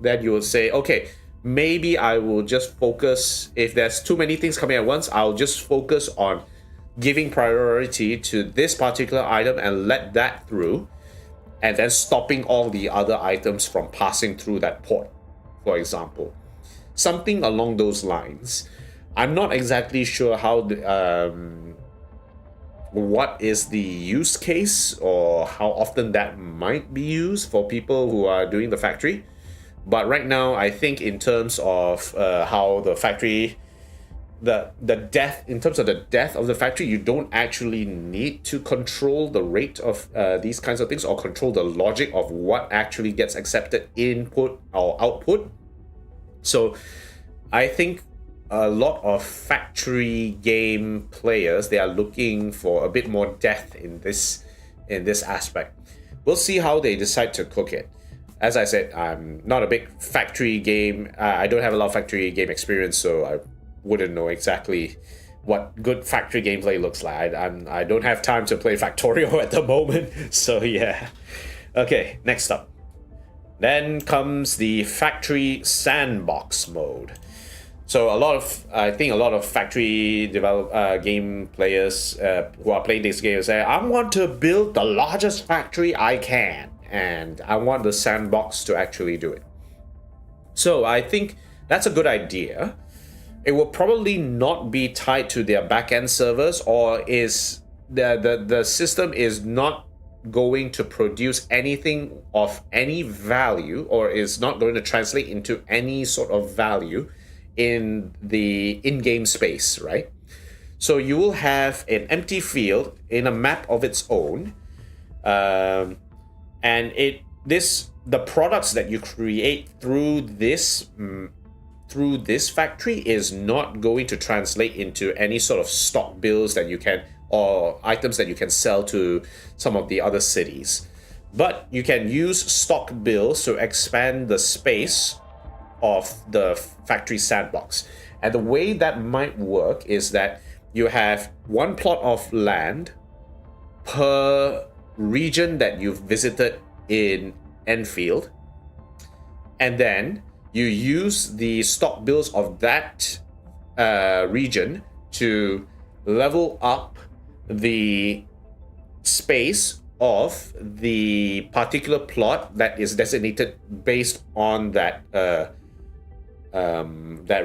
then you will say, okay, maybe I will just focus, if there's too many things coming at once, I'll just focus on giving priority to this particular item and let that through, and then stopping all the other items from passing through that port, for example. Something along those lines. I'm not exactly sure how what is the use case or how often that might be used for people who are doing the factory. But right now, I think in terms of how the factory the death, in terms of the death of the factory, you don't actually need to control the rate of these kinds of things, or control the logic of what actually gets accepted input or output. So I think a lot of factory game players, they are looking for a bit more depth in this aspect. We'll see how they decide to cook it. As I said, I'm not a big factory game. I don't have a lot of factory game experience, so I wouldn't know exactly what good factory gameplay looks like. I don't have time to play Factorio at the moment, so yeah. Okay, next up. Then comes the factory sandbox mode. So I think a lot of factory game players who are playing this game say, I want to build the largest factory I can, and I want the sandbox to actually do it. So I think that's a good idea. It will probably not be tied to their backend servers, or is the system is not going to produce anything of any value, or is not going to translate into any sort of value in the in-game space, right? So you will have an empty field in a map of its own, and the products that you create through this factory is not going to translate into any sort of stock bills that you can, or items that you can sell to some of the other cities. But you can use stock bills to expand the space of the factory sandbox. And the way that might work is that you have one plot of land per region that you've visited in Enfield, and then you use the stock bills of that region to level up the space of the particular plot that is designated based on that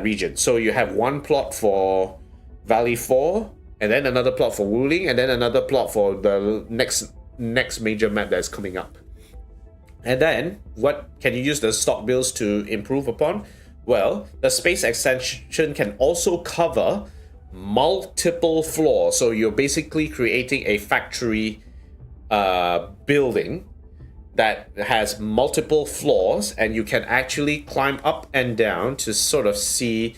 region. So you have one plot for Valley 4, and then another plot for Wuling, and then another plot for the next major map that's coming up. And then what can you use the stock bills to improve upon? Well, the space extension can also cover multiple floors. So you're basically creating a factory building that has multiple floors, and you can actually climb up and down to sort of see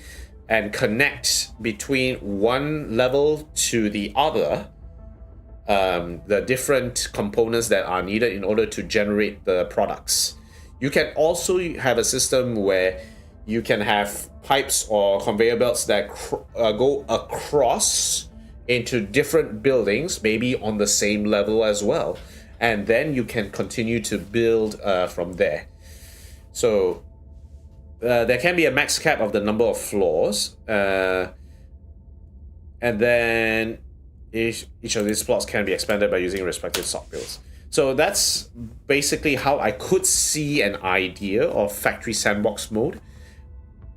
and connect between one level to the other, the different components that are needed in order to generate the products. You can also have a system where you can have pipes or conveyor belts that go across into different buildings, maybe on the same level as well. And then you can continue to build from there. So there can be a max cap of the number of floors. And then each of these plots can be expanded by using respective stock bills. So that's basically how I could see an idea of factory sandbox mode.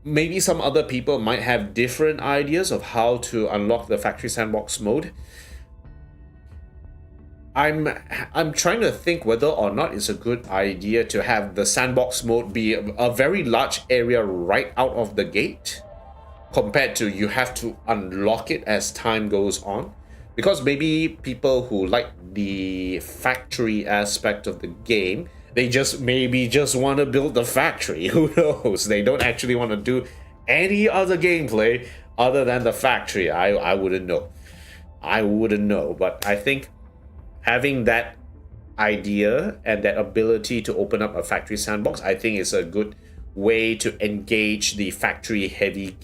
Maybe some other people might have different ideas of how to unlock the factory sandbox mode. I'm trying to think whether or not it's a good idea to have the sandbox mode be a very large area right out of the gate, compared to you have to unlock it as time goes on. Because maybe people who like the factory aspect of the game, they just want to build the factory. Who knows? They don't actually want to do any other gameplay other than the factory. I wouldn't know. But I think having that idea and that ability to open up a factory sandbox, I think is a good way to engage the factory heavy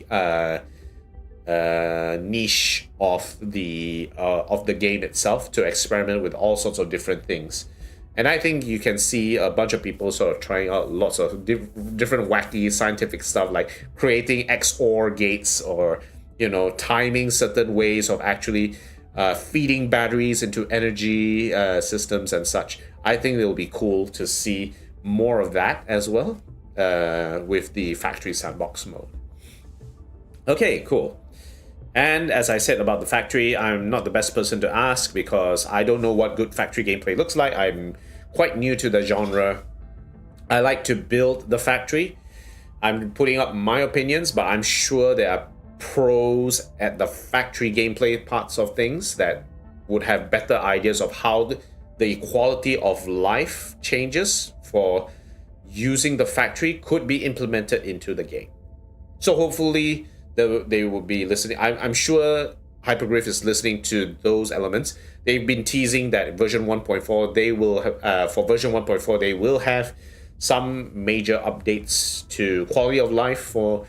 niche of the game itself, to experiment with all sorts of different things. And I think you can see a bunch of people sort of trying out lots of different wacky scientific stuff, like creating XOR gates, or timing certain ways of actually feeding batteries into energy systems and such. I think it will be cool to see more of that as well with the factory sandbox mode. Okay, cool. And as I said about the factory, I'm not the best person to ask because I don't know what good factory gameplay looks like. I'm quite new to the genre. I like to build the factory. I'm putting up my opinions, but I'm sure there are pros at the factory gameplay parts of things that would have better ideas of how the quality of life changes for using the factory could be implemented into the game. So hopefully they will be listening. I'm sure Hypergriff is listening to those elements. They've been teasing that version 1.4 they will have, for version 1.4 they will have some major updates to quality of life for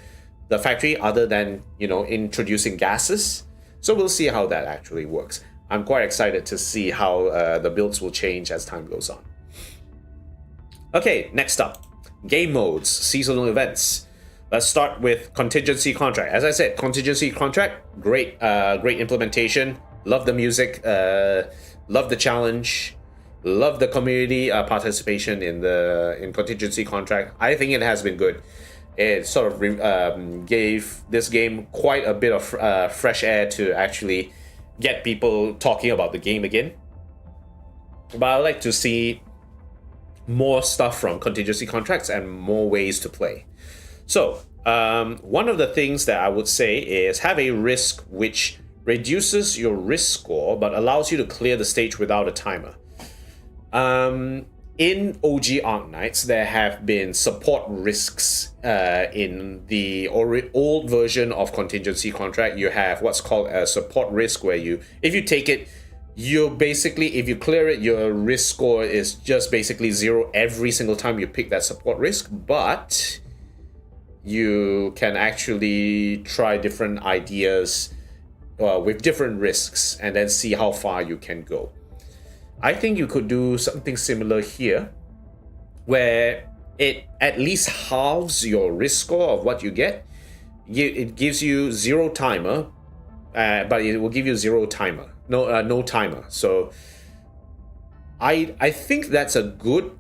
the factory other than, you know, introducing gases. So we'll see how that actually works. I'm quite excited to see how the builds will change as time goes on. Okay, next up, game modes, seasonal events. Let's start with contingency contract. As I said, contingency contract, great implementation. Love the music, love the challenge, love the community participation in contingency contract. I think it has been good. It sort of gave this game quite a bit of fresh air to actually get people talking about the game again. But I like to see more stuff from contingency contracts and more ways to play. So one of the things that I would say is have a risk which reduces your risk score but allows you to clear the stage without a timer. In OG Arknights, there have been support risks in the old version of contingency contract. You have what's called a support risk, where if you take it, you basically, if you clear it, your risk score is just basically 0 every single time you pick that support risk, but you can actually try different ideas with different risks and then see how far you can go. I think you could do something similar here, where it at least halves your risk score of what you get. It gives you 0 timer, but it will give you 0 timer, no timer. So I think that's a good.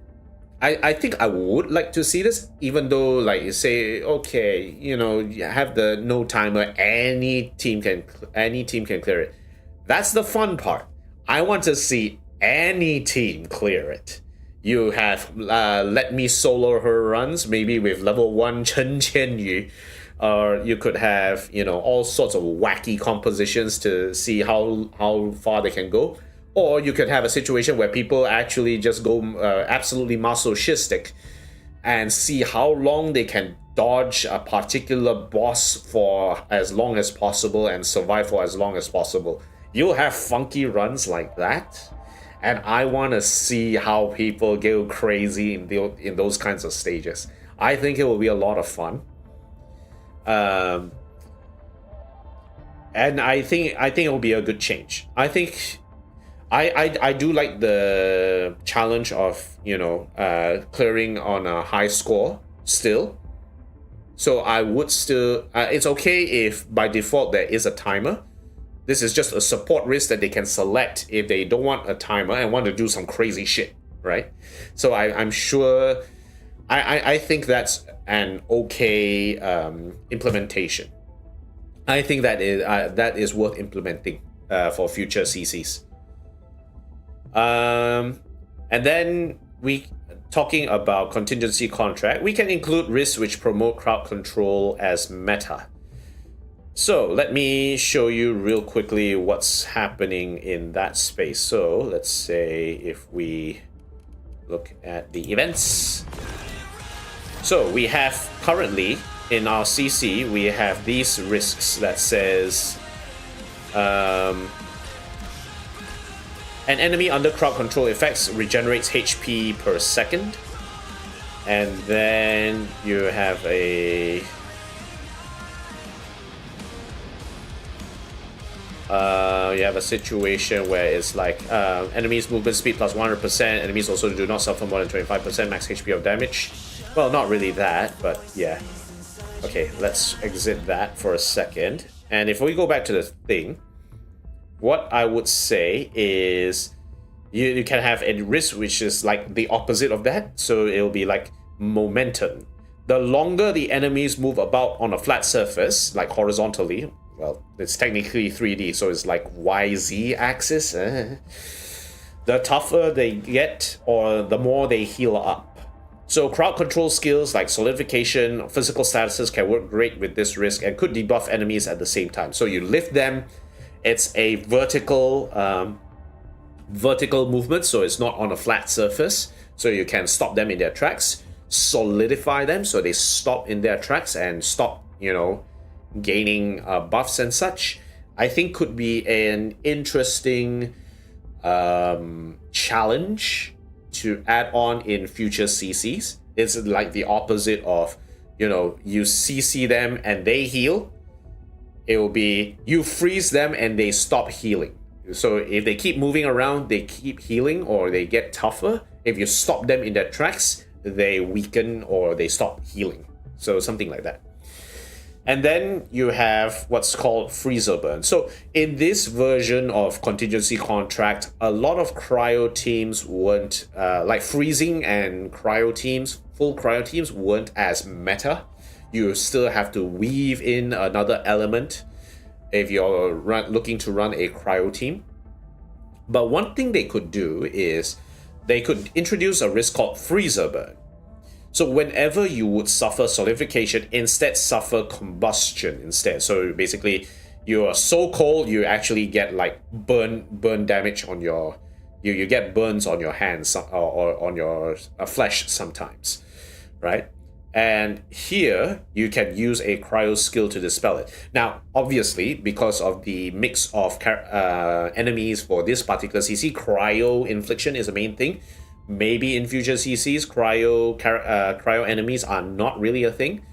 I think I would like to see this, even though, like, you say, okay, you know, you have the no timer, any team can clear it. That's the fun part. I want to see any team clear it. You have let me solo her runs, maybe with level 1 Chen Qianyu, or you could have, you know, all sorts of wacky compositions to see how far they can go. Or you could have a situation where people actually just go absolutely masochistic and see how long they can dodge a particular boss for as long as possible and survive for as long as possible. You'll have funky runs like that, and I want to see how people go crazy in those kinds of stages. I think it will be a lot of fun. And I think it will be a good change. I think I do like the challenge of, you know, clearing on a high score still. So I would still, it's okay if by default there is a timer. This is just a support risk that they can select if they don't want a timer and want to do some crazy shit, right? So I'm sure, I think that's an okay then I think that is worth implementing for future CCs. And then talking about contingency contract, we can include risks which promote crowd control as meta. So let me show you real quickly what's happening in that space. So let's say if we look at the events. So we have currently in our CC, we have these risks that says an enemy under crowd control effects regenerates HP per second. And then you have a situation where it's like enemies movement speed plus 100%. Enemies also do not suffer more than 25% max HP of damage. Well, not really that, but yeah. Okay, let's exit that for a second. And if we go back to the thing, what I would say is you can have a risk which is like the opposite of that. So it'll be like momentum. The longer the enemies move about on a flat surface, like horizontally, well, it's technically 3D, so it's like YZ axis. The tougher they get, or the more they heal up. So crowd control skills like solidification, physical statuses can work great with this risk and could debuff enemies at the same time. So you lift them, it's a vertical movement, so it's not on a flat surface, so you can stop them in their tracks. Solidify them so they stop in their tracks and stop, gaining buffs and such. I think could be an interesting challenge to add on in future CCs. It's like the opposite of, you CC them and they heal. It will be you freeze them and they stop healing. So if they keep moving around, they keep healing or they get tougher. If you stop them in their tracks, they weaken or they stop healing. So something like that. And then you have what's called freezer burn. So in this version of contingency contract, a lot of cryo teams weren't like freezing and cryo teams, full cryo teams weren't as meta. You still have to weave in another element if you're looking to run a cryo team. But one thing they could do is they could introduce a risk called freezer burn. So whenever you would suffer solidification, instead suffer combustion instead. So basically, you are so cold, you actually get like burn damage on your, you get burns on your hands or on your flesh sometimes, right? And here you can use a cryo skill to dispel it. Now, obviously, because of the mix of enemies for this particular CC, cryo infliction is the main thing. Maybe in future CCs, cryo enemies are not really a thing.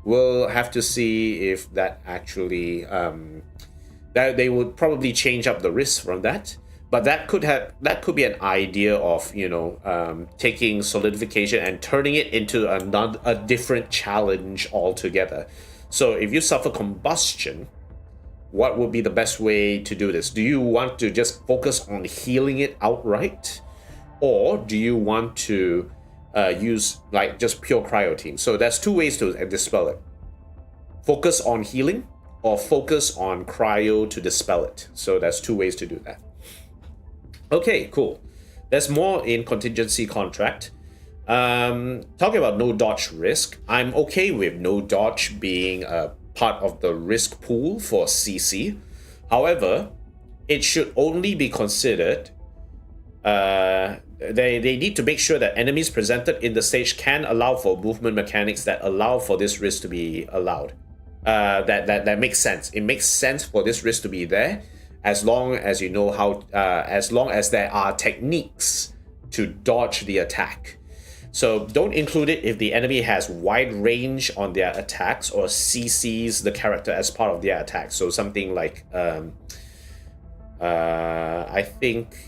We'll have to see if that actually that they would probably change up the risk from that. But that could be an idea of taking solidification and turning it into a different challenge altogether. So if you suffer combustion, what would be the best way to do this? Do you want to just focus on healing it outright? Or do you want to use like just pure cryo team? So there's two ways to dispel it. Focus on healing or focus on cryo to dispel it. So there's two ways to do that. Okay, cool. There's more in contingency contract. Talking about no dodge risk, I'm okay with no dodge being a part of the risk pool for CC. However, it should only be considered they need to make sure that enemies presented in the stage can allow for movement mechanics that allow for this risk to be allowed. That makes sense. It makes sense for this risk to be there as long as you know how, as long as there are techniques to dodge the attack. So don't include it if the enemy has wide range on their attacks or CCs the character as part of their attack. So something like I think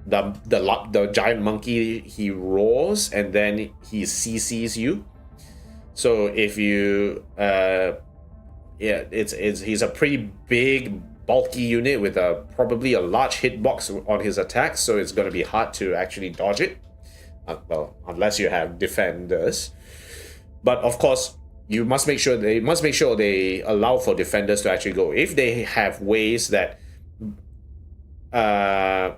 the giant monkey, he roars and then he CCs you. So if you he's a pretty big bulky unit with probably a large hitbox on his attacks, so it's going to be hard to actually dodge it, well, unless you have defenders. But of course, you must make sure they allow for defenders to actually go. If they have ways that the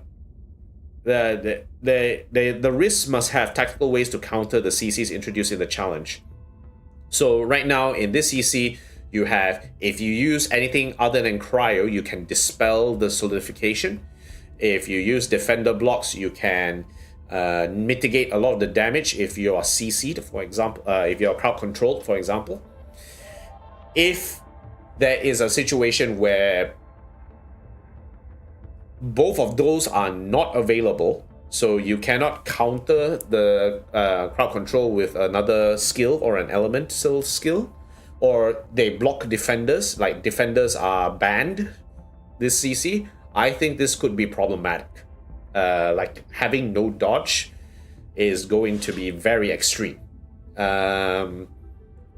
risks must have tactical ways to counter the CCs introduced in the challenge. So right now in this CC, you have, if you use anything other than cryo, you can dispel the solidification. If you use defender blocks, you can mitigate a lot of the damage if you are CC'd, for example, if you're crowd controlled, for example. If there is a situation where both of those are not available, so you cannot counter the crowd control with another skill or an elemental skill, or they block defenders, like defenders are banned this CC, I think this could be problematic. Like having no dodge is going to be very extreme.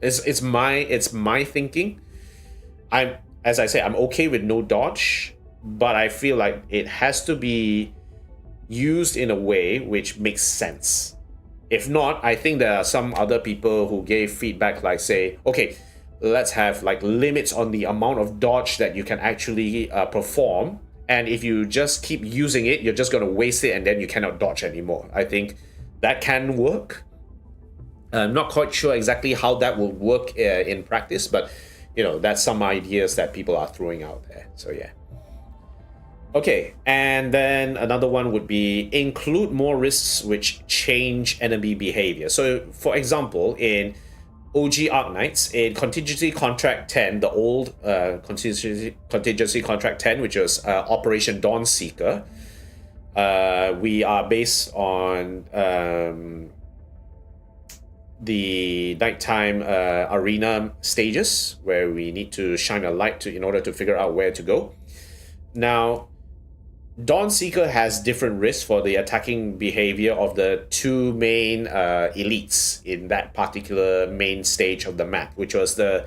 It's my thinking. As I say, I'm okay with no dodge, but I feel like it has to be used in a way which makes sense. If not, I think there are some other people who gave feedback like, say, okay, let's have like limits on the amount of dodge that you can actually perform, and if you just keep using it, you're just going to waste it and then you cannot dodge anymore. I think that can work. I'm not quite sure exactly how that will work in practice, but you know, that's some ideas that people are throwing out there. So yeah. Okay, and then another one would be include more risks which change enemy behavior. So for example, in OG Arknights, in Contingency Contract 10, the old Contingency Contract 10, which was Operation Dawnseeker, we are based on the nighttime arena stages where we need to shine a light in order to figure out where to go. Now, Dawnseeker has different risks for the attacking behavior of the two main elites in that particular main stage of the map, which was the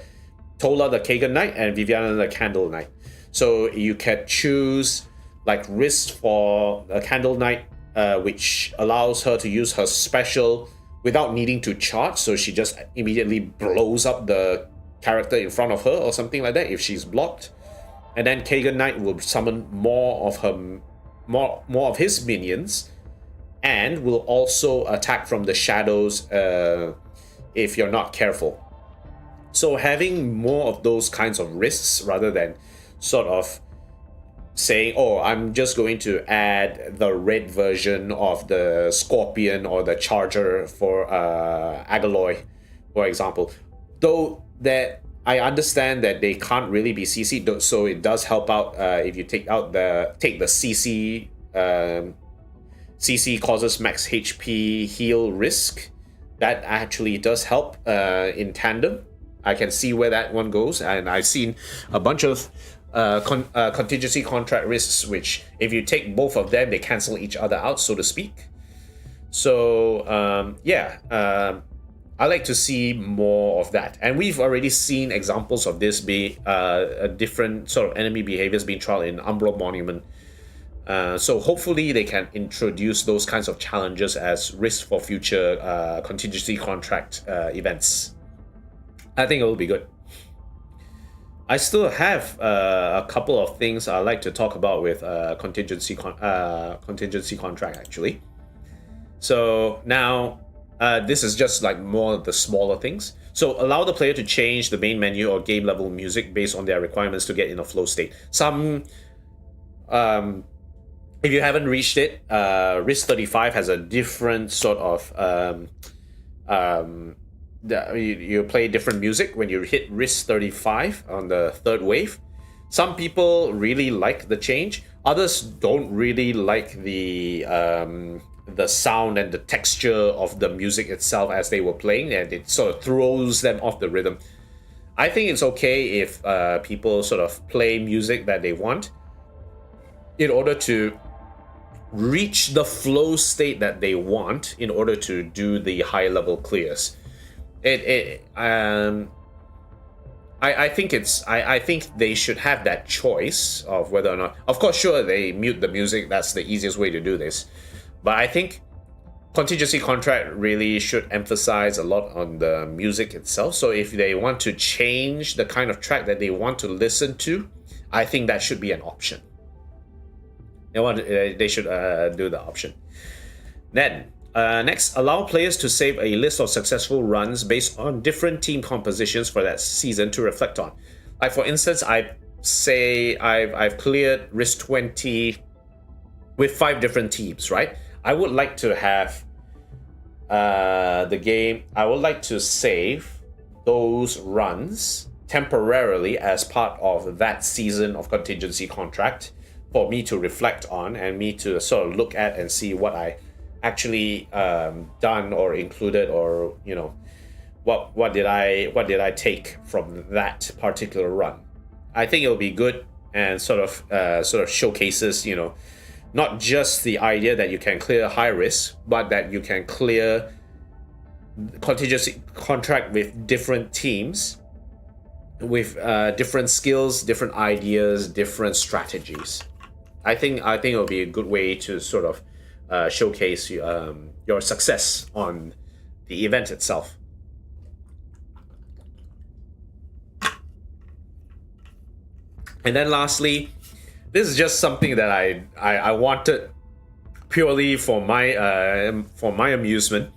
Tola the Kagan Knight and Viviana the Candle Knight. So you can choose like risks for the Candle Knight, which allows her to use her special without needing to charge, so she just immediately blows up the character in front of her or something like that if she's blocked. And then Kagan Knight will summon more of his minions, and will also attack from the shadows if you're not careful. So having more of those kinds of risks rather than sort of saying, oh, I'm just going to add the red version of the Scorpion or the Charger for Agaloy, for example. Though that I understand that they can't really be CC'd, so it does help out if you take the CC. CC causes max HP heal risk. That actually does help in tandem. I can see where that one goes, and I've seen a bunch of contingency contract risks, which if you take both of them, they cancel each other out, so to speak. So I like to see more of that, and we've already seen examples of this be a different sort of enemy behaviors being trialed in Umbral Monument. So hopefully they can introduce those kinds of challenges as risks for future contingency contract events. I think it will be good. I still have a couple of things I'd like to talk about with contingency contract actually. So now this is just like more of the smaller things. So allow the player to change the main menu or game level music based on their requirements to get in a flow state. Some if you haven't reached it, Risk 35 has a different sort of you play different music when you hit Risk 35 on the third wave. Some people really like the change. Others don't really like the sound and the texture of the music itself as they were playing, and it sort of throws them off the rhythm. I think it's okay if people sort of play music that they want in order to reach the flow state that they want in order to do the high level clears. I think they should have that choice of whether or not. Of course, sure, they mute the music. That's the easiest way to do this. But I think contingency contract really should emphasize a lot on the music itself. So if they want to change the kind of track that they want to listen to, I think that should be an option. They should do the option. Then next, allow players to save a list of successful runs based on different team compositions for that season to reflect on. Like for instance, I've cleared Risk 20 with 5 different teams, right? I would like to have the game. I would like to save those runs temporarily as part of that season of contingency contract for me to reflect on and me to sort of look at and see what I actually done or included, or you know, what did I take from that particular run. I think it'll be good and sort of showcases, you know, not just the idea that you can clear high risk, but that you can clear contingency contract with different teams, with different skills, different ideas, different strategies. I think it'll be a good way to sort of showcase your success on the event itself. And then lastly, this is just something that I wanted purely for my amusement.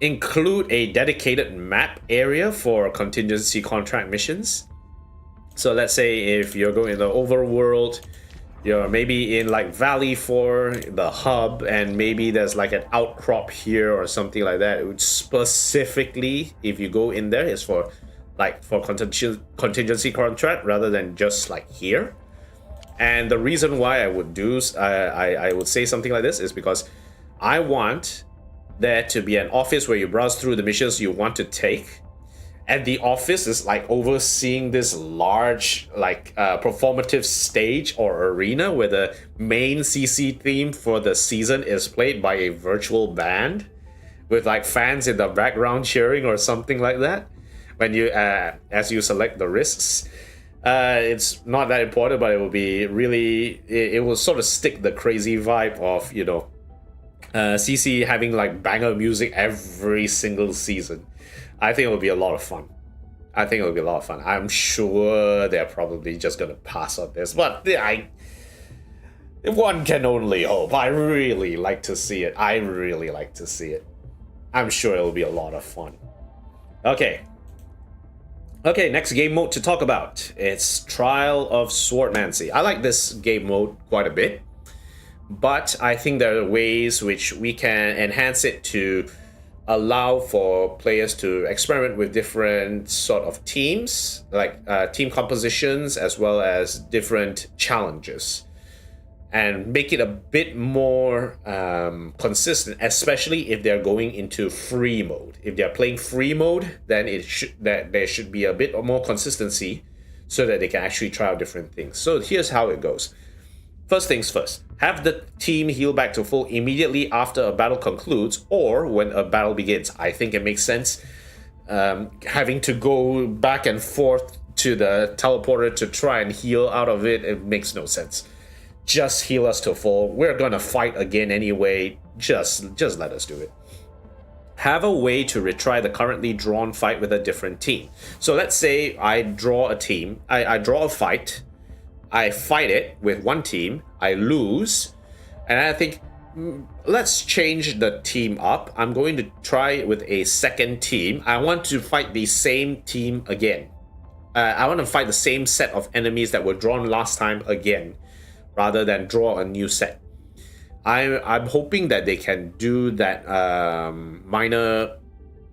include a dedicated map area for contingency contract missions. So let's say if you're going in the overworld, you're maybe in like Valley 4, the hub, and maybe there's like an outcrop here or something like that. It would specifically, if you go in there, is for contingency contract rather than just like here. And the reason why I would I would say something like this is because I want there to be an office where you browse through the missions you want to take. And the office is like overseeing this large like performative stage or arena where the main CC theme for the season is played by a virtual band with like fans in the background cheering or something like that when you as you select the risks. It's not that important, but it will be really it will sort of stick the crazy vibe of, you know, CC having like banger music every single season. I think it will be a lot of fun. I'm sure they're probably just gonna pass on this, but one can only hope. I really like to see it. I'm sure it'll be a lot of fun. Okay, next game mode to talk about. It's Trial of Swordmancy. I like this game mode quite a bit, but I think there are ways which we can enhance it to allow for players to experiment with different sort of teams, like team compositions, as well as different challenges, and make it a bit more consistent, especially if they're going into free mode. If they're playing free mode, then there should be a bit more consistency so that they can actually try out different things. So here's how it goes. First things first, have the team heal back to full immediately after a battle concludes or when a battle begins. I think it makes sense having to go back and forth to the teleporter to try and heal out of it. It makes no sense. Just heal us to full. We're gonna fight again anyway. Just let us do it. Have a way to retry the currently drawn fight with a different team. So let's say I draw a team. I draw a fight. I fight it with one team, I lose, and I think, let's change the team up. I'm going to try it with a second team. I want to fight the same team again. I want to fight the same set of enemies that were drawn last time again, rather than draw a new set. I'm hoping that they can do that minor,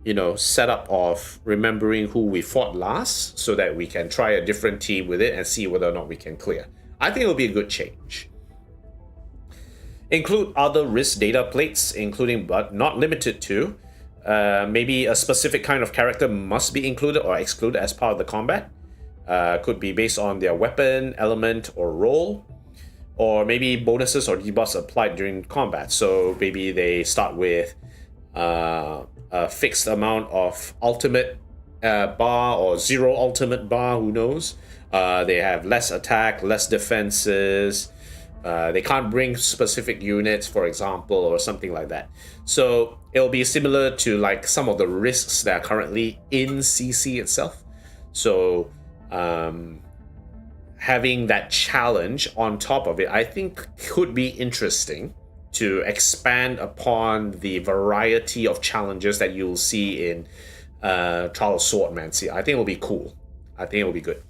you know, setup of remembering who we fought last so that we can try a different team with it and see whether or not we can clear. I think it'll be a good change. Include other risk data plates, including but not limited to, maybe a specific kind of character must be included or excluded as part of the combat. Could be based on their weapon, element, or role. Or maybe bonuses or debuffs applied during combat. So maybe they start with a fixed amount of ultimate bar or zero ultimate bar, who knows. They have less attack, less defenses. They can't bring specific units, for example, or something like that. So it'll be similar to like some of the risks that are currently in CC itself. So having that challenge on top of it, I think could be interesting to expand upon the variety of challenges that you'll see in Trial of Swordmancy. I think it'll be cool. I think it'll be good.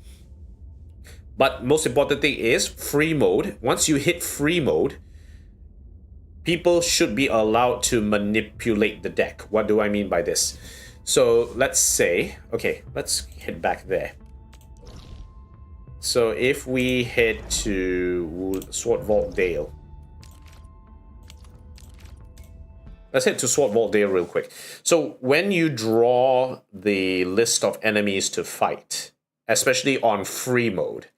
But most important thing is free mode. Once you hit free mode, people should be allowed to manipulate the deck. What do I mean by this? So let's say, okay, let's head back there. So if we head to Sword Vault Dale. Let's head to Sword Vault Dale real quick. So when you draw the list of enemies to fight, especially on free mode,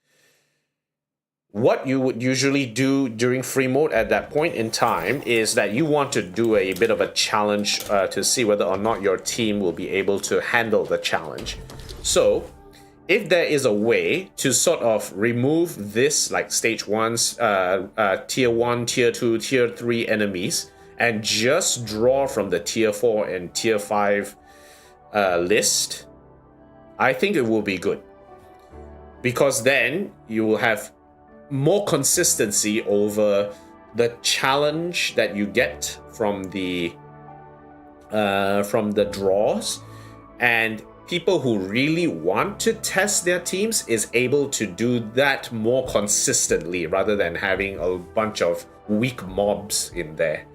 what you would usually do during free mode at that point in time is that you want to do a bit of a challenge to see whether or not your team will be able to handle the challenge. So if there is a way to sort of remove this, like stage 1's tier 1, tier 2, tier 3 enemies, and just draw from the tier 4 and tier 5 list, I think it will be good. Because then you will have more consistency over the challenge that you get from the from the draws, and people who really want to test their teams is able to do that more consistently rather than having a bunch of weak mobs in there.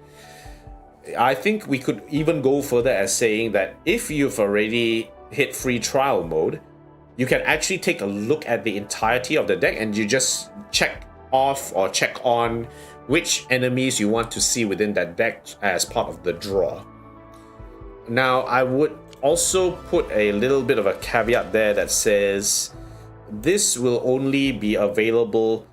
I think we could even go further as saying that if you've already hit free trial mode, you can actually take a look at the entirety of the deck and you just check off or check on which enemies you want to see within that deck as part of the draw. Now, I would also put a little bit of a caveat there that says this will only be available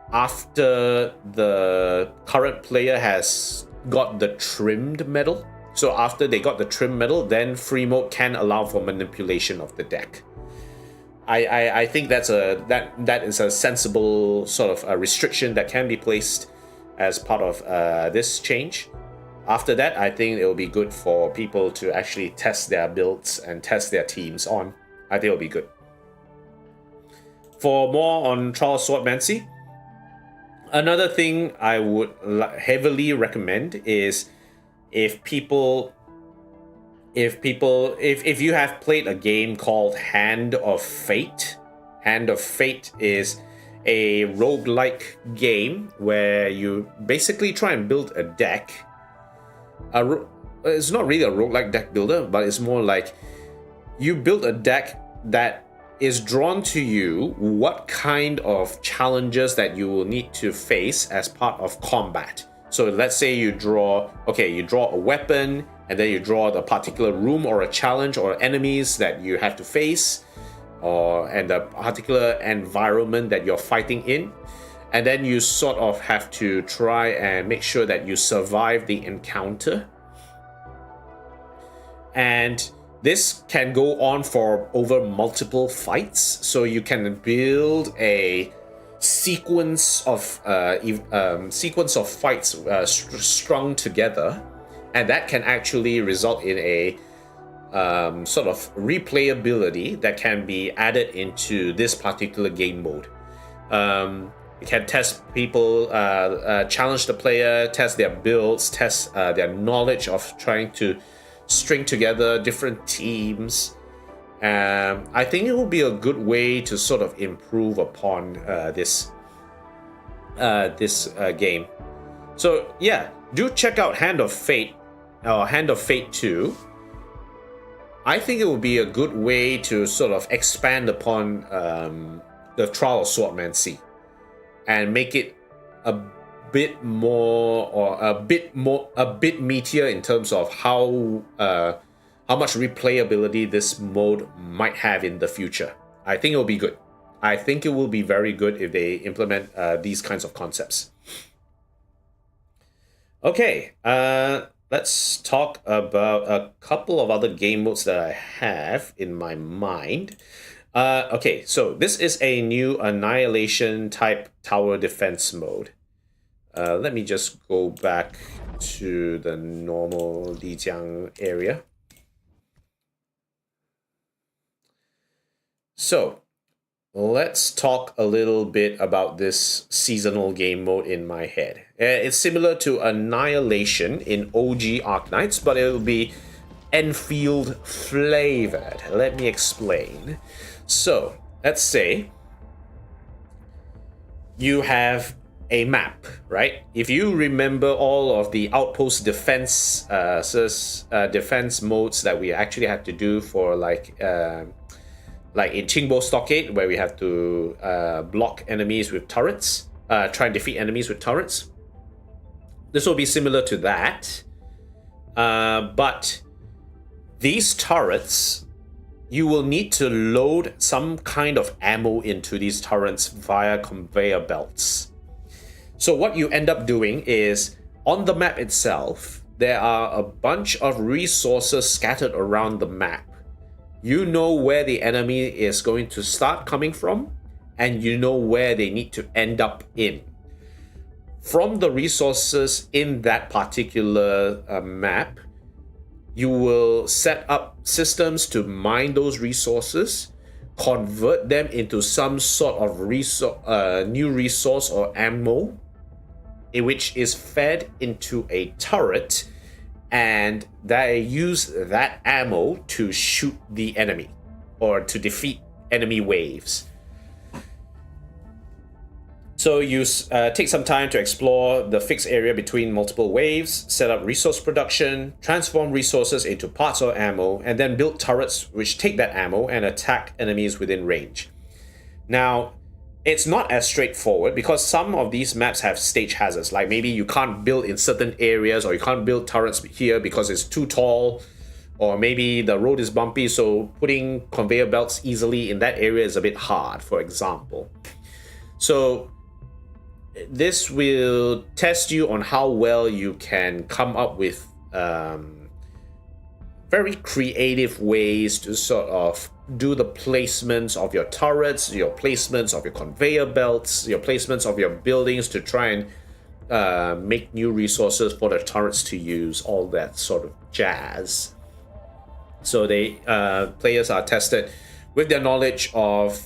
after the current player has got the trimmed medal. So after they got the trimmed medal, then free mode can allow for manipulation of the deck. I think that is a sensible sort of a restriction that can be placed as part of this change. After that, I think it will be good for people to actually test their builds and test their teams on. I think it'll be good. For more on Trial Swordmancy, another thing I would heavily recommend is if you have played a game called Hand of Fate. Hand of Fate is a roguelike game where you basically try and build a deck. It's not really a roguelike deck builder, but it's more like you build a deck that is drawn to you what kind of challenges that you will need to face as part of combat. So let's say you draw a weapon, and then you draw the particular room or a challenge or enemies that you have to face, and the particular environment that you're fighting in. And then you sort of have to try and make sure that you survive the encounter. And this can go on for over multiple fights. So you can build a sequence of fights strung together, and that can actually result in a sort of replayability that can be added into this particular game mode. You can test people, challenge the player, test their builds, test their knowledge of trying to string together different teams. I think it will be a good way to sort of improve upon this game. So yeah, do check out Hand of Fate or Hand of Fate 2. I think it will be a good way to sort of expand upon the Trial of Swordmancy and make it a bit more or a bit meatier in terms of how much replayability this mode might have in the future. I think it will be good. I think it will be very good if they implement these kinds of concepts. Okay, let's talk about a couple of other game modes that I have in my mind. Okay, so this is a new Annihilation type tower defense mode. Let me just go back to the normal Lijiang area. So, let's talk a little bit about this seasonal game mode in my head. It's similar to Annihilation in OG Arknights, but it'll be Enfield flavored. Let me explain. So, let's say you have a map, right? If you remember all of the outpost defense defense modes that we actually had to do for like in Qingbo Stockade, where we have to block enemies with turrets, try and defeat enemies with turrets. This will be similar to that, but these turrets, you will need to load some kind of ammo into these turrets via conveyor belts. So what you end up doing is, on the map itself, there are a bunch of resources scattered around the map. You know where the enemy is going to start coming from, and you know where they need to end up in. From the resources in that particular map, you will set up systems to mine those resources, convert them into some sort of new resource or ammo, which is fed into a turret, and they use that ammo to shoot the enemy or to defeat enemy waves. So you take some time to explore the fixed area between multiple waves, set up resource production, transform resources into parts or ammo, and then build turrets which take that ammo and attack enemies within range. Now, it's not as straightforward because some of these maps have stage hazards, like maybe you can't build in certain areas, or you can't build turrets here because it's too tall, or maybe the road is bumpy, so putting conveyor belts easily in that area is a bit hard, for example. So this will test you on how well you can come up with very creative ways to sort of do the placements of your turrets, your placements of your conveyor belts, your placements of your buildings to try and make new resources for the turrets to use, all that sort of jazz. So they players are tested with their knowledge of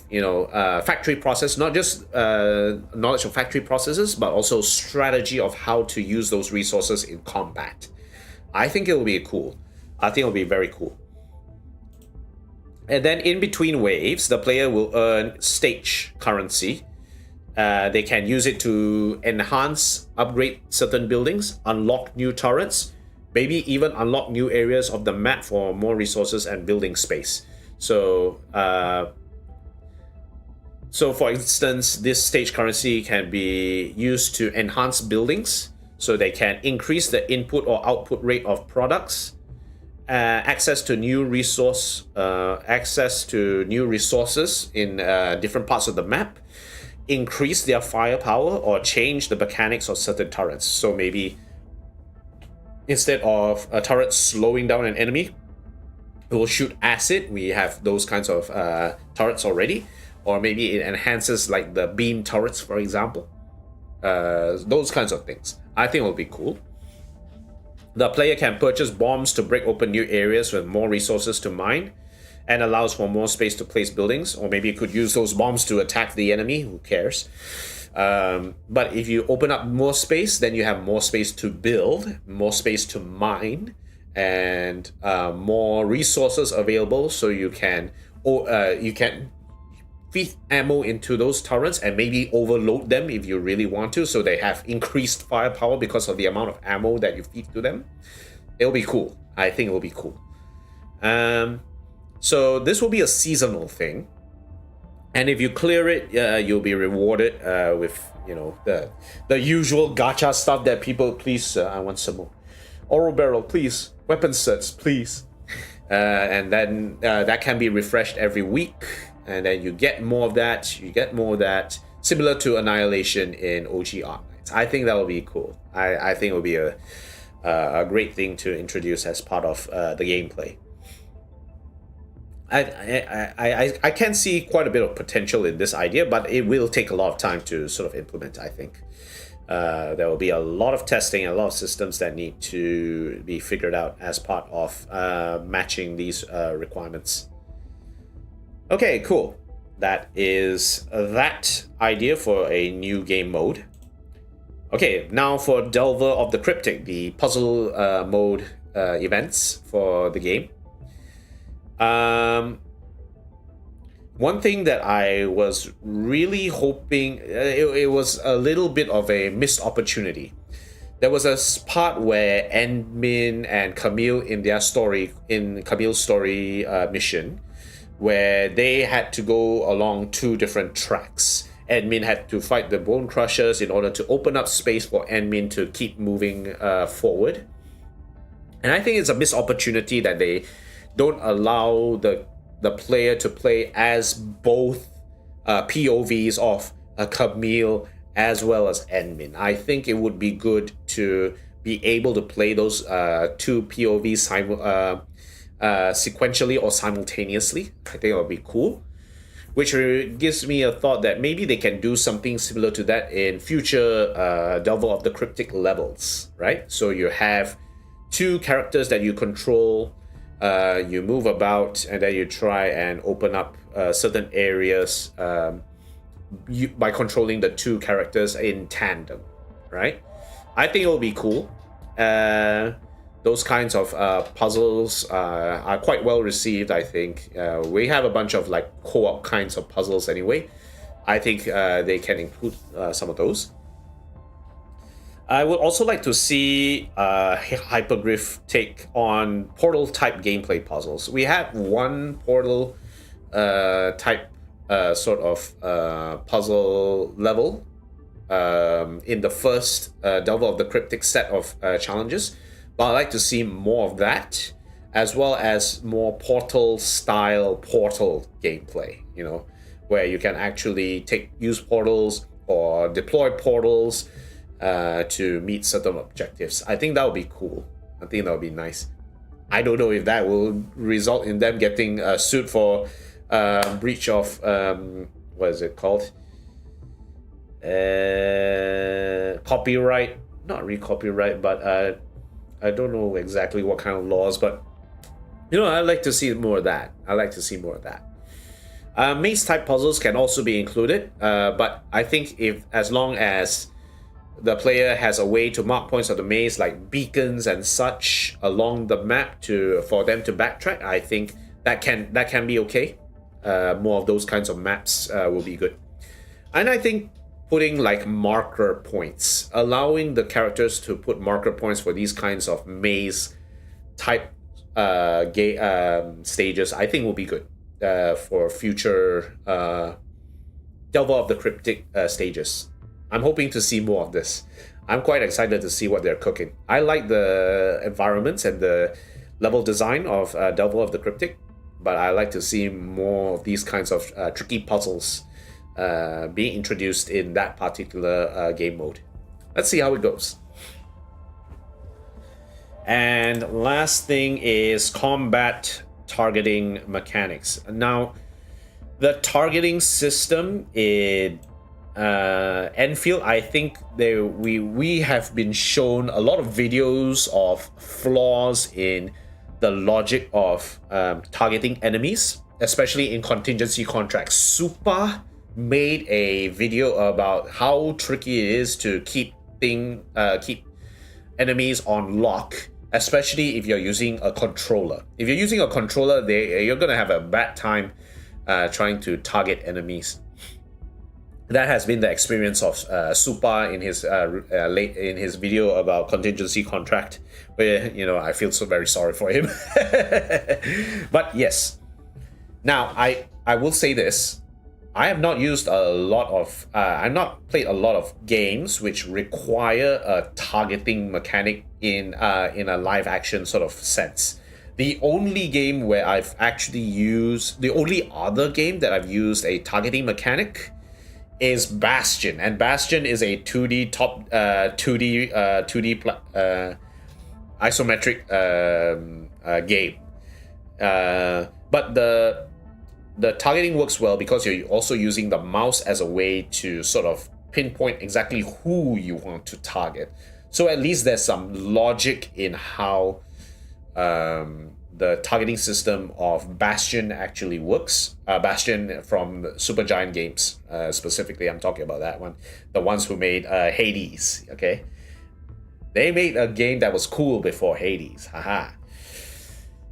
factory process, not just knowledge of factory processes, but also strategy of how to use those resources in combat. I think it will be cool. I think it will be very cool. And then in between waves, the player will earn stage currency. They can use it to enhance, upgrade certain buildings, unlock new turrets, maybe even unlock new areas of the map for more resources and building space. So for instance, this stage currency can be used to enhance buildings, so they can increase the input or output rate of products, access to new resources in different parts of the map, increase their firepower, or change the mechanics of certain turrets. So maybe instead of a turret slowing down an enemy, it will shoot acid. We have those kinds of turrets already. Or maybe it enhances like the beam turrets, for example. Those kinds of things. I think it will be cool. The player can purchase bombs to break open new areas with more resources to mine, and allows for more space to place buildings. Or maybe you could use those bombs to attack the enemy, who cares. But if you open up more space, then you have more space to build, more space to mine, and more resources available, so you can feed ammo into those turrets and maybe overload them if you really want to, so they have increased firepower because of the amount of ammo that you feed to them. It'll be cool. I think it will be cool. So this will be a seasonal thing, and if you clear it, you'll be rewarded with the usual gacha stuff that people, please, I want some more. Oral barrel, please. Weapon sets, please. And then that can be refreshed every week. And then you get more of that. Similar to Annihilation in OG Arknights. I think that will be cool. I think it will be a great thing to introduce as part of the gameplay. I can see quite a bit of potential in this idea, but it will take a lot of time to sort of implement, I think. There will be a lot of testing, a lot of systems that need to be figured out as part of matching these requirements. Okay, cool. That is that idea for a new game mode. Okay, now for Delver of the Cryptic, the puzzle mode events for the game. One thing that I was really hoping, it was a little bit of a missed opportunity. There was a part where Enmin and Camille in Camille's story mission, where they had to go along two different tracks. Enmin had to fight the Bone Crushers in order to open up space for Enmin to keep moving forward. And I think it's a missed opportunity that they don't allow the player to play as both POVs of Camille as well as Enmin. I think it would be good to be able to play those two POVs sequentially or simultaneously. I think it would be cool. Which gives me a thought that maybe they can do something similar to that in future Delver of the Cryptic levels, right? So you have two characters that you control. You move about, and then you try and open up certain areas by controlling the two characters in tandem, right? I think it will be cool. those kinds of puzzles are quite well received, I think. We have a bunch of like co-op kinds of puzzles anyway. I think they can include some of those. I would also like to see Hypergriff take on Portal type gameplay puzzles. We have one Portal type sort of puzzle level in the first Delver of the Cryptic set of challenges, but I'd like to see more of that, as well as more Portal style Portal gameplay, you know, where you can actually use portals or deploy portals to meet certain objectives. I think that would be cool. I think that would be nice. I don't know if that will result in them getting sued for breach of what is it called? Copyright, not really copyright, but I don't know exactly what kind of laws, but you know, I'd like to see more of that. I like to see more of that. Maze type puzzles can also be included, but I think as long as the player has a way to mark points of the maze, like beacons and such along the map for them to backtrack, I think that can be okay. More of those kinds of maps will be good. And I think putting like marker points, allowing the characters to put marker points for these kinds of maze type stages, I think will be good for future Delver of the Cryptic stages. I'm hoping to see more of this. I'm quite excited to see what they're cooking. I like the environments and the level design of Delver of the Cryptic, but I like to see more of these kinds of tricky puzzles being introduced in that particular game mode. Let's see how it goes. And last thing is combat targeting mechanics. Now, the targeting system in Enfield, I think we have been shown a lot of videos of flaws in the logic of targeting enemies, especially in contingency contracts. Supa made a video about how tricky it is to keep enemies on lock, especially if you're using a controller. If you're using a controller, you're gonna have a bad time trying to target enemies. That has been the experience of Supa in his video about contingency contract, where, you know, I feel so very sorry for him. But yes, now I will say this: I have not used a lot of I've not played a lot of games which require a targeting mechanic in a live action sort of sense. The only game where I've actually used, the only other game that I've used a targeting mechanic is Bastion, and Bastion is a 2D isometric game. But the targeting works well because you're also using the mouse as a way to sort of pinpoint exactly who you want to target. So at least there's some logic in how the targeting system of Bastion actually works. Bastion from Supergiant Games, specifically, I'm talking about that one. The ones who made Hades, okay? They made a game that was cool before Hades, haha.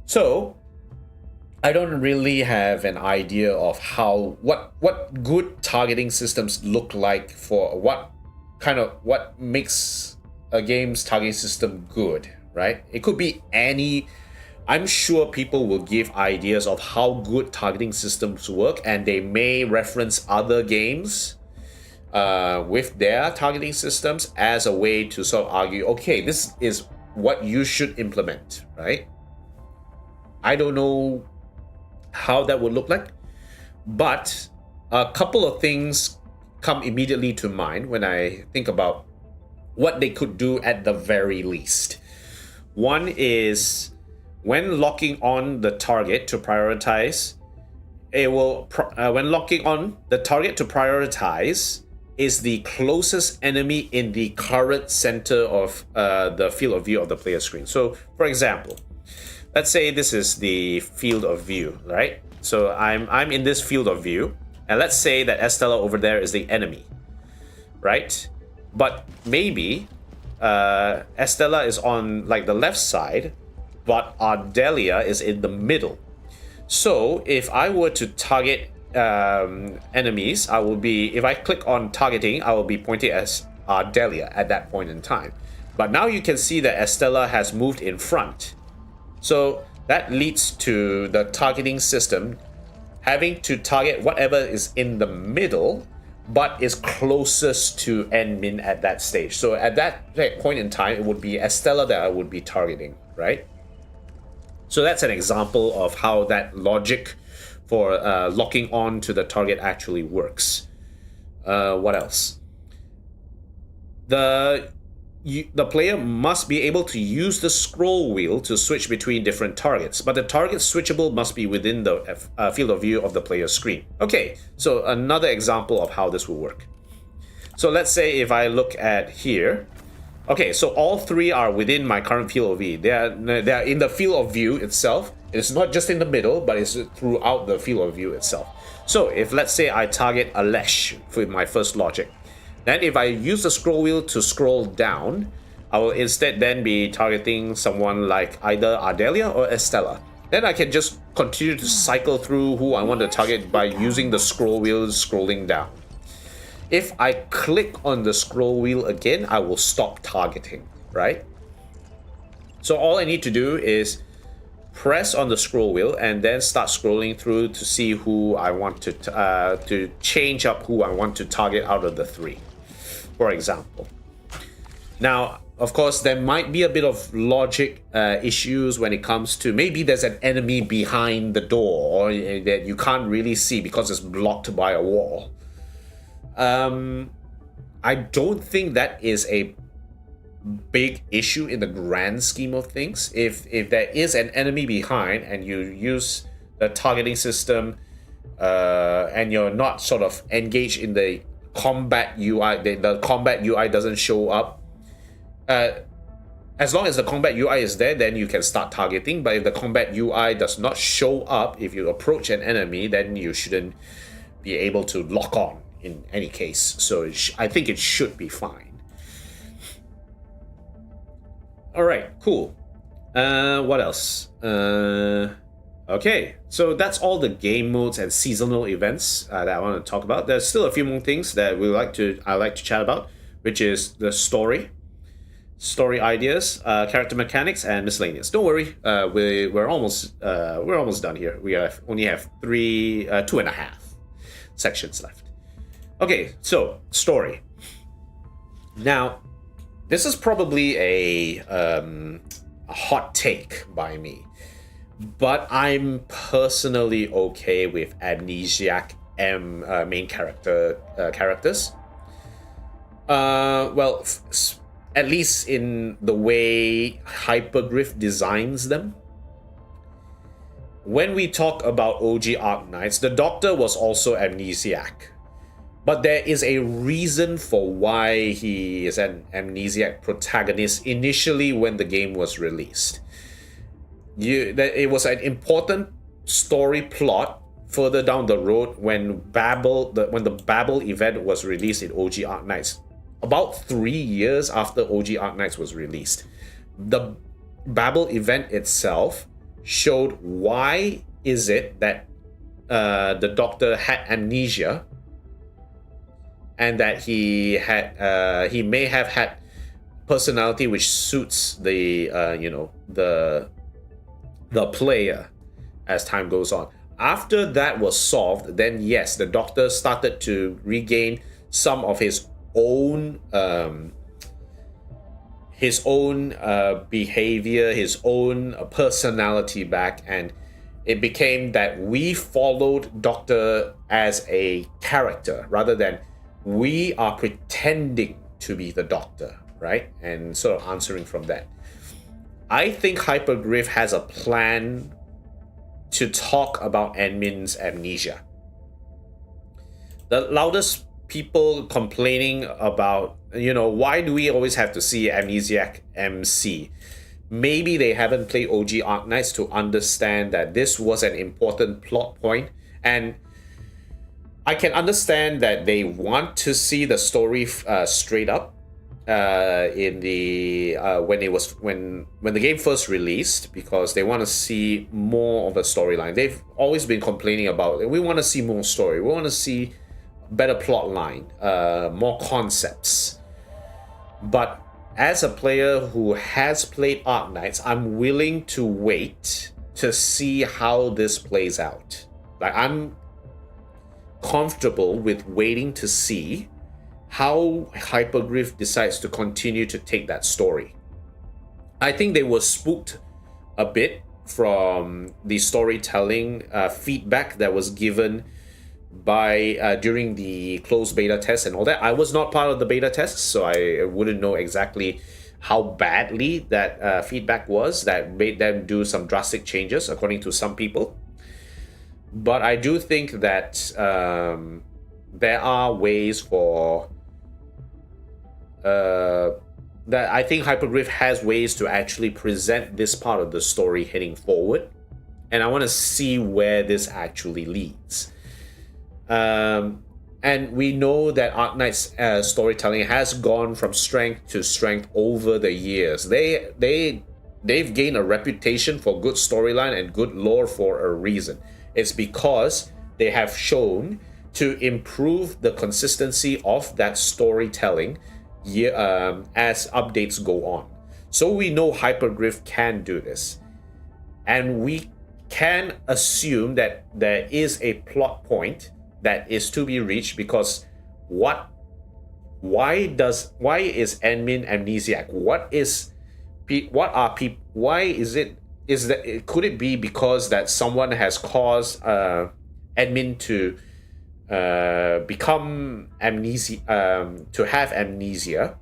So, I don't really have an idea of what good targeting systems look like for what makes a game's targeting system good, right? It could be any. I'm sure people will give ideas of how good targeting systems work, and they may reference other games with their targeting systems as a way to sort of argue, okay, this is what you should implement, right? I don't know how that would look like, but a couple of things come immediately to mind when I think about what they could do at the very least. One is, when locking on the target to prioritize, when locking on the target to prioritize is the closest enemy in the current center of the field of view of the player screen. So, for example, let's say this is the field of view, right? So I'm in this field of view, and let's say that Estella over there is the enemy, right? But maybe Estella is on like the left side, but Ardelia is in the middle. So if I were to target enemies, if I click on targeting, I will be pointing as Ardelia at that point in time. But now you can see that Estella has moved in front. So that leads to the targeting system having to target whatever is in the middle, but is closest to admin at that stage. So at that point in time, it would be Estella that I would be targeting, right? So that's an example of how that logic for locking on to the target actually works. What else? The player must be able to use the scroll wheel to switch between different targets, but the target switchable must be within the field of view of the player's screen. Okay, so another example of how this will work. So let's say if I look at here, okay, so all three are within my current field of view. They are in the field of view itself. It's not just in the middle, but it's throughout the field of view itself. So if let's say I target Alesh with my first logic, then if I use the scroll wheel to scroll down, I will instead then be targeting someone like either Ardelia or Estella. Then I can just continue to cycle through who I want to target by using the scroll wheel scrolling down. If I click on the scroll wheel again, I will stop targeting, right? So all I need to do is press on the scroll wheel and then start scrolling through to see who I want to change up who I want to target out of the three, for example. Now, of course, there might be a bit of logic issues when it comes to maybe there's an enemy behind the door or that you can't really see because it's blocked by a wall. I don't think that is a big issue in the grand scheme of things. If there is an enemy behind and you use the targeting system and you're not sort of engaged in the combat UI, the combat UI doesn't show up, as long as the combat UI is there, then you can start targeting. But if the combat UI does not show up, if you approach an enemy, then you shouldn't be able to lock on in any case. So I think it should be fine. All right, cool. What else? Okay, so that's all the game modes and seasonal events that I want to talk about. There's still a few more things that I like to chat about, which is the story ideas, character mechanics, and miscellaneous. Don't worry, we're almost done here. We only have 2.5 sections left. Okay, so story. Now, this is probably a hot take by me, but I'm personally okay with amnesiac main characters. Well, at least in the way Hypergriff designs them. When we talk about OG Arknights, the Doctor was also amnesiac. But there is a reason for why he is an amnesiac protagonist initially when the game was released. It was an important story plot further down the road when the Babel event was released in OG Arknights. About 3 years after OG Arknights was released. The Babel event itself showed why is it that the Doctor had amnesia, and that he may have had personality which suits the player as time goes on. After that was solved, then yes, the Doctor started to regain some of his own behavior, his own personality back, and it became that we followed Doctor as a character rather than we are pretending to be the Doctor, right? And sort of answering from that. I think Hypergriff has a plan to talk about admin's amnesia. The loudest people complaining about, why do we always have to see amnesiac MC? Maybe they haven't played OG Arknights to understand that this was an important plot point, and I can understand that they want to see the story straight up, in the when the game first released, because they want to see more of a storyline. They've always been complaining about, we want to see more story, we want to see better plot line, more concepts. But as a player who has played Arknights, I'm willing to wait to see how this plays out. Like, I'm comfortable with waiting to see how Hypergriff decides to continue to take that story. I think they were spooked a bit from the storytelling feedback that was given by during the closed beta test and all that. I was not part of the beta test, so I wouldn't know exactly how badly that feedback was that made them do some drastic changes, according to some people. But I do think that there are ways for that I think Hypergriff has ways to actually present this part of the story heading forward, and I want to see where this actually leads. And we know that Arknights storytelling has gone from strength to strength over the years. They've gained a reputation for good storyline and good lore for a reason. It's because they have shown to improve the consistency of that storytelling as updates go on. So we know Hypergriff can do this, and we can assume that there is a plot point that is to be reached, because why is admin amnesiac? Could it be because that someone has caused admin to become to have amnesia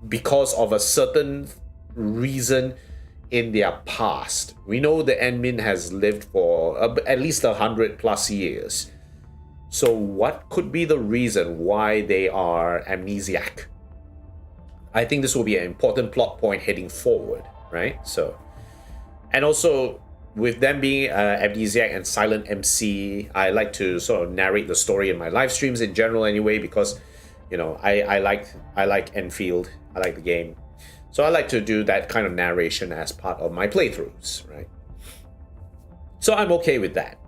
because of a certain reason in their past? We know the admin has lived for at least 100+ years. So what could be the reason why they are amnesiac? I think this will be an important plot point heading forward, right? So, and also with them being amnesiac and silent MC, I like to sort of narrate the story in my live streams in general anyway, because I like Enfield, I like the game, so I like to do that kind of narration as part of my playthroughs, right? So I'm okay with that.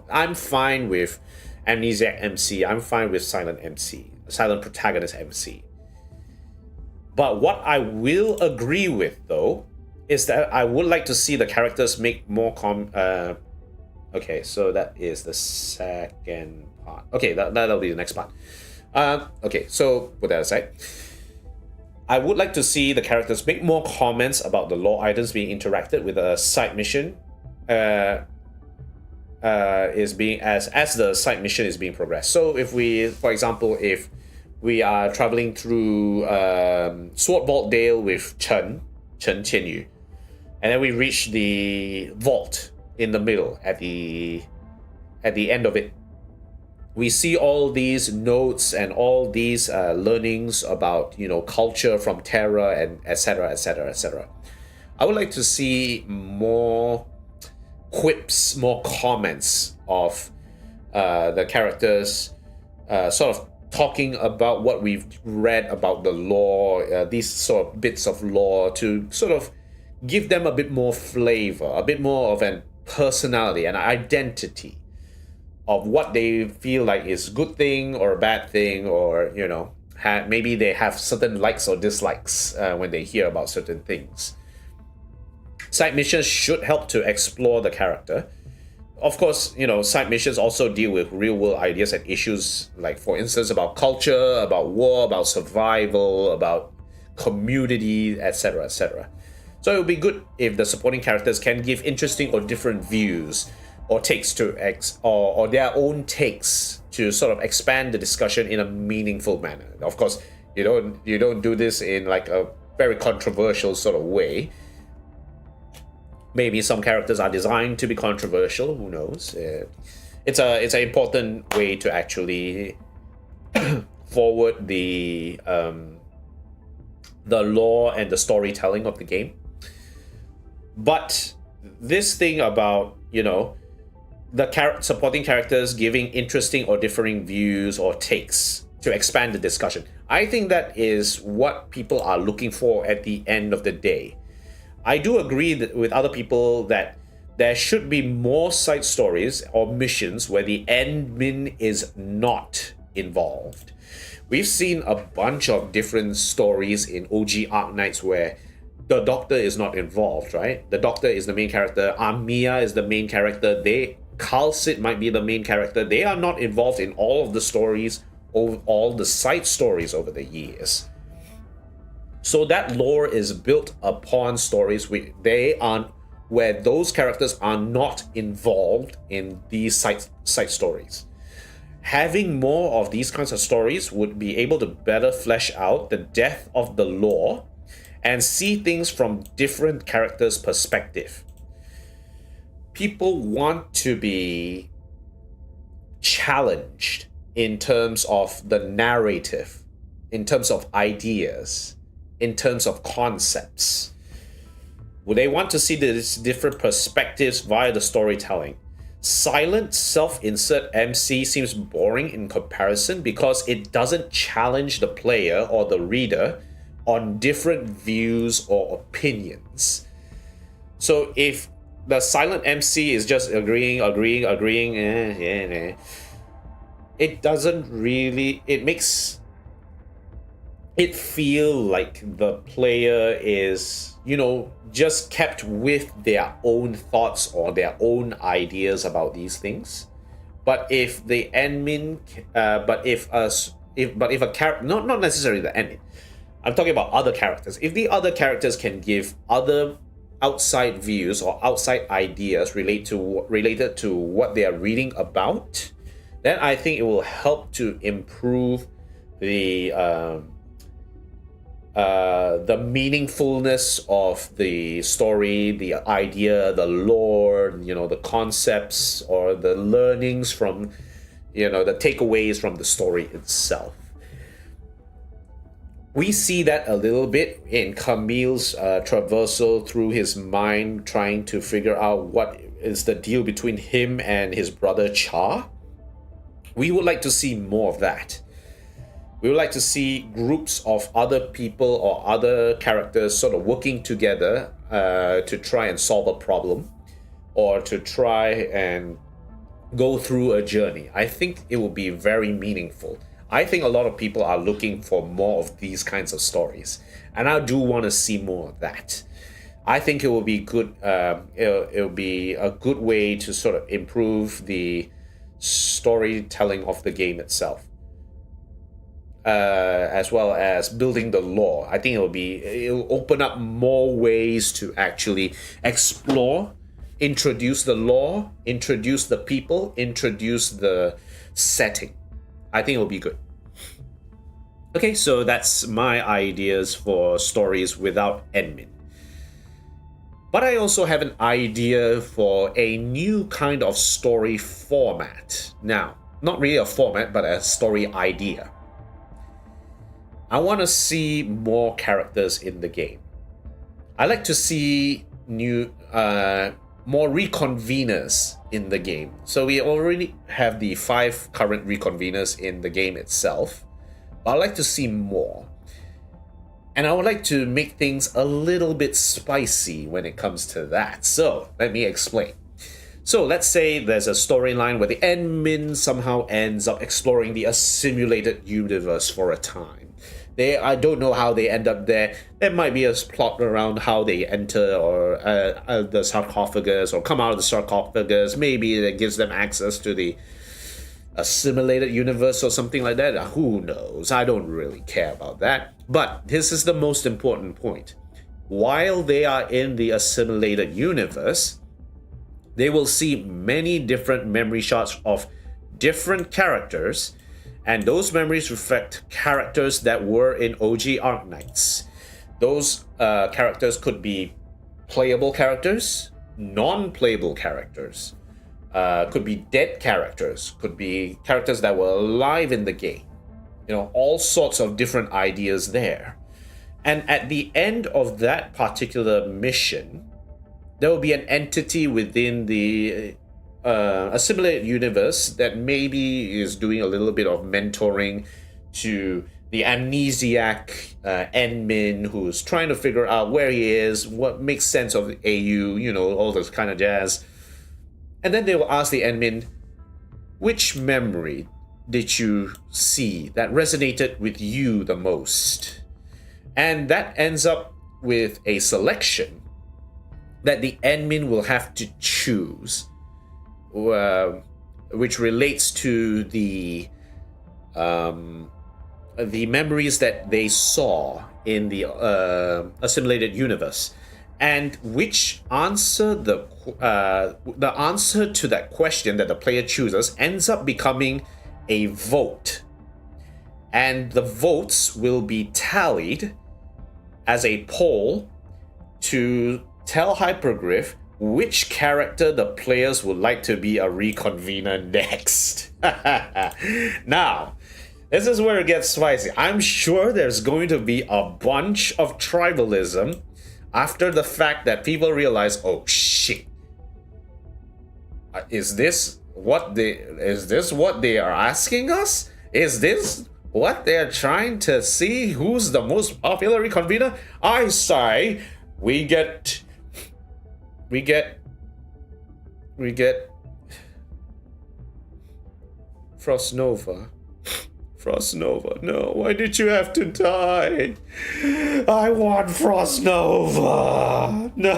I'm fine with amnesiac MC, I'm fine with silent protagonist MC. But what I will agree with, though, is that I would like to see the characters make more okay, so that is the second part. Okay, that'll be the next part. Okay, so put that aside. I would like to see the characters make more comments about the lore items being interacted with a side mission is being as the side mission is being progressed. So if we, for example, if we are traveling through Sword Vault Dale with Chen Qianyu, and then we reach the vault in the middle at the end of it, we see all these notes and all these learnings about culture from Terra and etc. etc. I would like to see more quips, more comments of the characters sort of talking about what we've read about the lore, these sort of bits of lore, to sort of give them a bit more flavor, a bit more of a personality and identity of what they feel like is a good thing or a bad thing, or maybe they have certain likes or dislikes when they hear about certain things. Side missions should help to explore the character. Of course, side missions also deal with real-world ideas and issues, like, for instance, about culture, about war, about survival, about community, etc., etc. So it would be good if the supporting characters can give interesting or different views or takes to or their own takes to sort of expand the discussion in a meaningful manner. Of course, you don't do this in like a very controversial sort of way. Maybe some characters are designed to be controversial. Who knows? It's an important way to actually forward the lore and the storytelling of the game. But this thing about the supporting characters giving interesting or differing views or takes to expand the discussion. I think that is what people are looking for at the end of the day. I do agree with other people that there should be more side stories or missions where the admin is not involved. We've seen a bunch of different stories in OG Arknights where the Doctor is not involved, right? The Doctor is the main character, Armia is the main character, Khalsid might be the main character. They are not involved in all of the stories, all the side stories over the years. So that lore is built upon stories where those characters are not involved in these side stories. Having more of these kinds of stories would be able to better flesh out the depth of the lore and see things from different characters' perspective. People want to be challenged in terms of the narrative, in terms of ideas, in terms of concepts. Would they want to see these different perspectives via the storytelling? Silent self-insert MC seems boring in comparison because it doesn't challenge the player or the reader on different views or opinions. So if the silent MC is just agreeing, it doesn't really, it makes it feel like the player is, just kept with their own thoughts or their own ideas about these things. But if the admin, if a character, not necessarily the admin, I'm talking about other characters. If the other characters can give other outside views or outside ideas related to what they are reading about, then I think it will help to improve the meaningfulness of the story, the idea, the lore, the concepts, or the learnings from, the takeaways from the story itself. We see that a little bit in Camille's traversal through his mind, trying to figure out what is the deal between him and his brother Char. We would like to see more of that. We would like to see groups of other people or other characters sort of working together to try and solve a problem or to try and go through a journey. I think it will be very meaningful. I think a lot of people are looking for more of these kinds of stories, and I do want to see more of that. I think it will be good. It'll be a good way to sort of improve the storytelling of the game itself, as well as building the lore. I think it'll open up more ways to actually explore, introduce the lore, introduce the people, introduce the setting. I think it'll be good. Okay, so that's my ideas for stories without admin. But I also have an idea for a new kind of story format. Now, not really a format, but a story idea. I want to see more characters in the game. I like to see more reconveners in the game. So we already have the 5 current reconveners in the game itself, but I'd like to see more. And I would like to make things a little bit spicy when it comes to that. So let me explain. So let's say there's a storyline where the admin somehow ends up exploring the simulated universe for a time. I don't know how they end up there. There might be a plot around how they enter or the sarcophagus or come out of the sarcophagus. Maybe that gives them access to the assimilated universe or something like that. Who knows? I don't really care about that. But this is the most important point. While they are in the assimilated universe, they will see many different memory shots of different characters, and those memories reflect characters that were in OG Arknights. Those characters could be playable characters, non-playable characters, could be dead characters, could be characters that were alive in the game. All sorts of different ideas there. And at the end of that particular mission, there will be an entity within the assimilated universe that maybe is doing a little bit of mentoring to the amnesiac Enmin who's trying to figure out where he is, what makes sense of AU, you know, all this kind of jazz. And then they will ask the Enmin, which memory did you see that resonated with you the most? And that ends up with a selection that the admin will have to choose, which relates to the memories that they saw in the assimilated universe, and which answer the answer to that question that the player chooses ends up becoming a vote, and the votes will be tallied as a poll to tell Hypergriff which character the players would like to be a reconvener next. Now, this is where it gets spicy. I'm sure there's going to be a bunch of tribalism after the fact that people realize, oh shit, is this what they are asking us? Is this what they're trying to see? Who's the most popular reconvener? I say we get Frostnova. Frostnova, no, why did you have to die? I want Frostnova. No,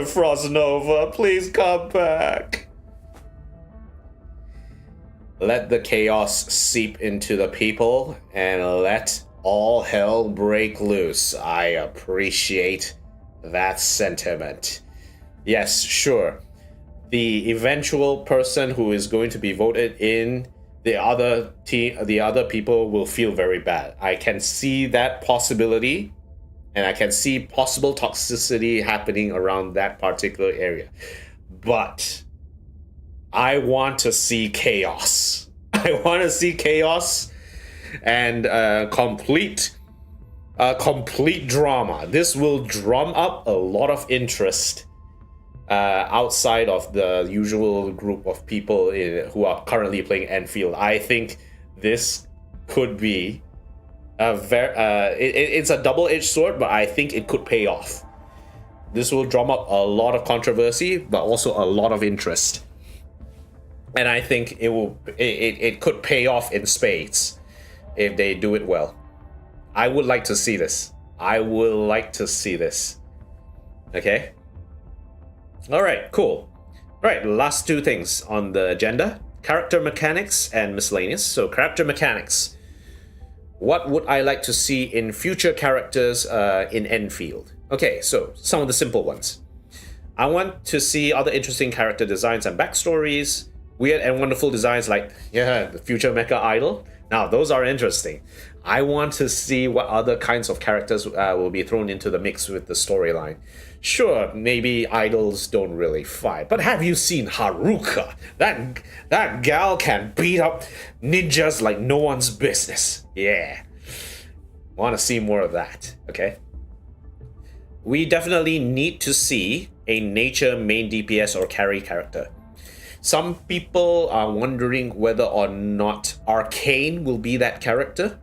Frostnova, please come back. Let the chaos seep into the people and let all hell break loose. I appreciate that sentiment. Yes, sure. The eventual person who is going to be voted in, the other people will feel very bad. I can see that possibility, and I can see possible toxicity happening around that particular area. But I want to see chaos. I want to see chaos and complete drama. This will drum up a lot of interest outside of the usual group of people who are currently playing Endfield. I think this could be it's a double-edged sword, but I think it could pay off. This will drum up a lot of controversy, but also a lot of interest. And I think it could pay off in spades if they do it well. I would like to see this. Okay? Alright, cool. Alright, last two things on the agenda. Character mechanics and miscellaneous. So, character mechanics. What would I like to see in future characters in Endfield? Okay, so some of the simple ones. I want to see other interesting character designs and backstories. Weird and wonderful designs like, the future mecha idol. Now, those are interesting. I want to see what other kinds of characters will be thrown into the mix with the storyline. Sure, maybe idols don't really fight, but have you seen Haruka? That gal can beat up ninjas like no one's business. Yeah. Want to see more of that, okay? We definitely need to see a nature main DPS or carry character. Some people are wondering whether or not Arcane will be that character,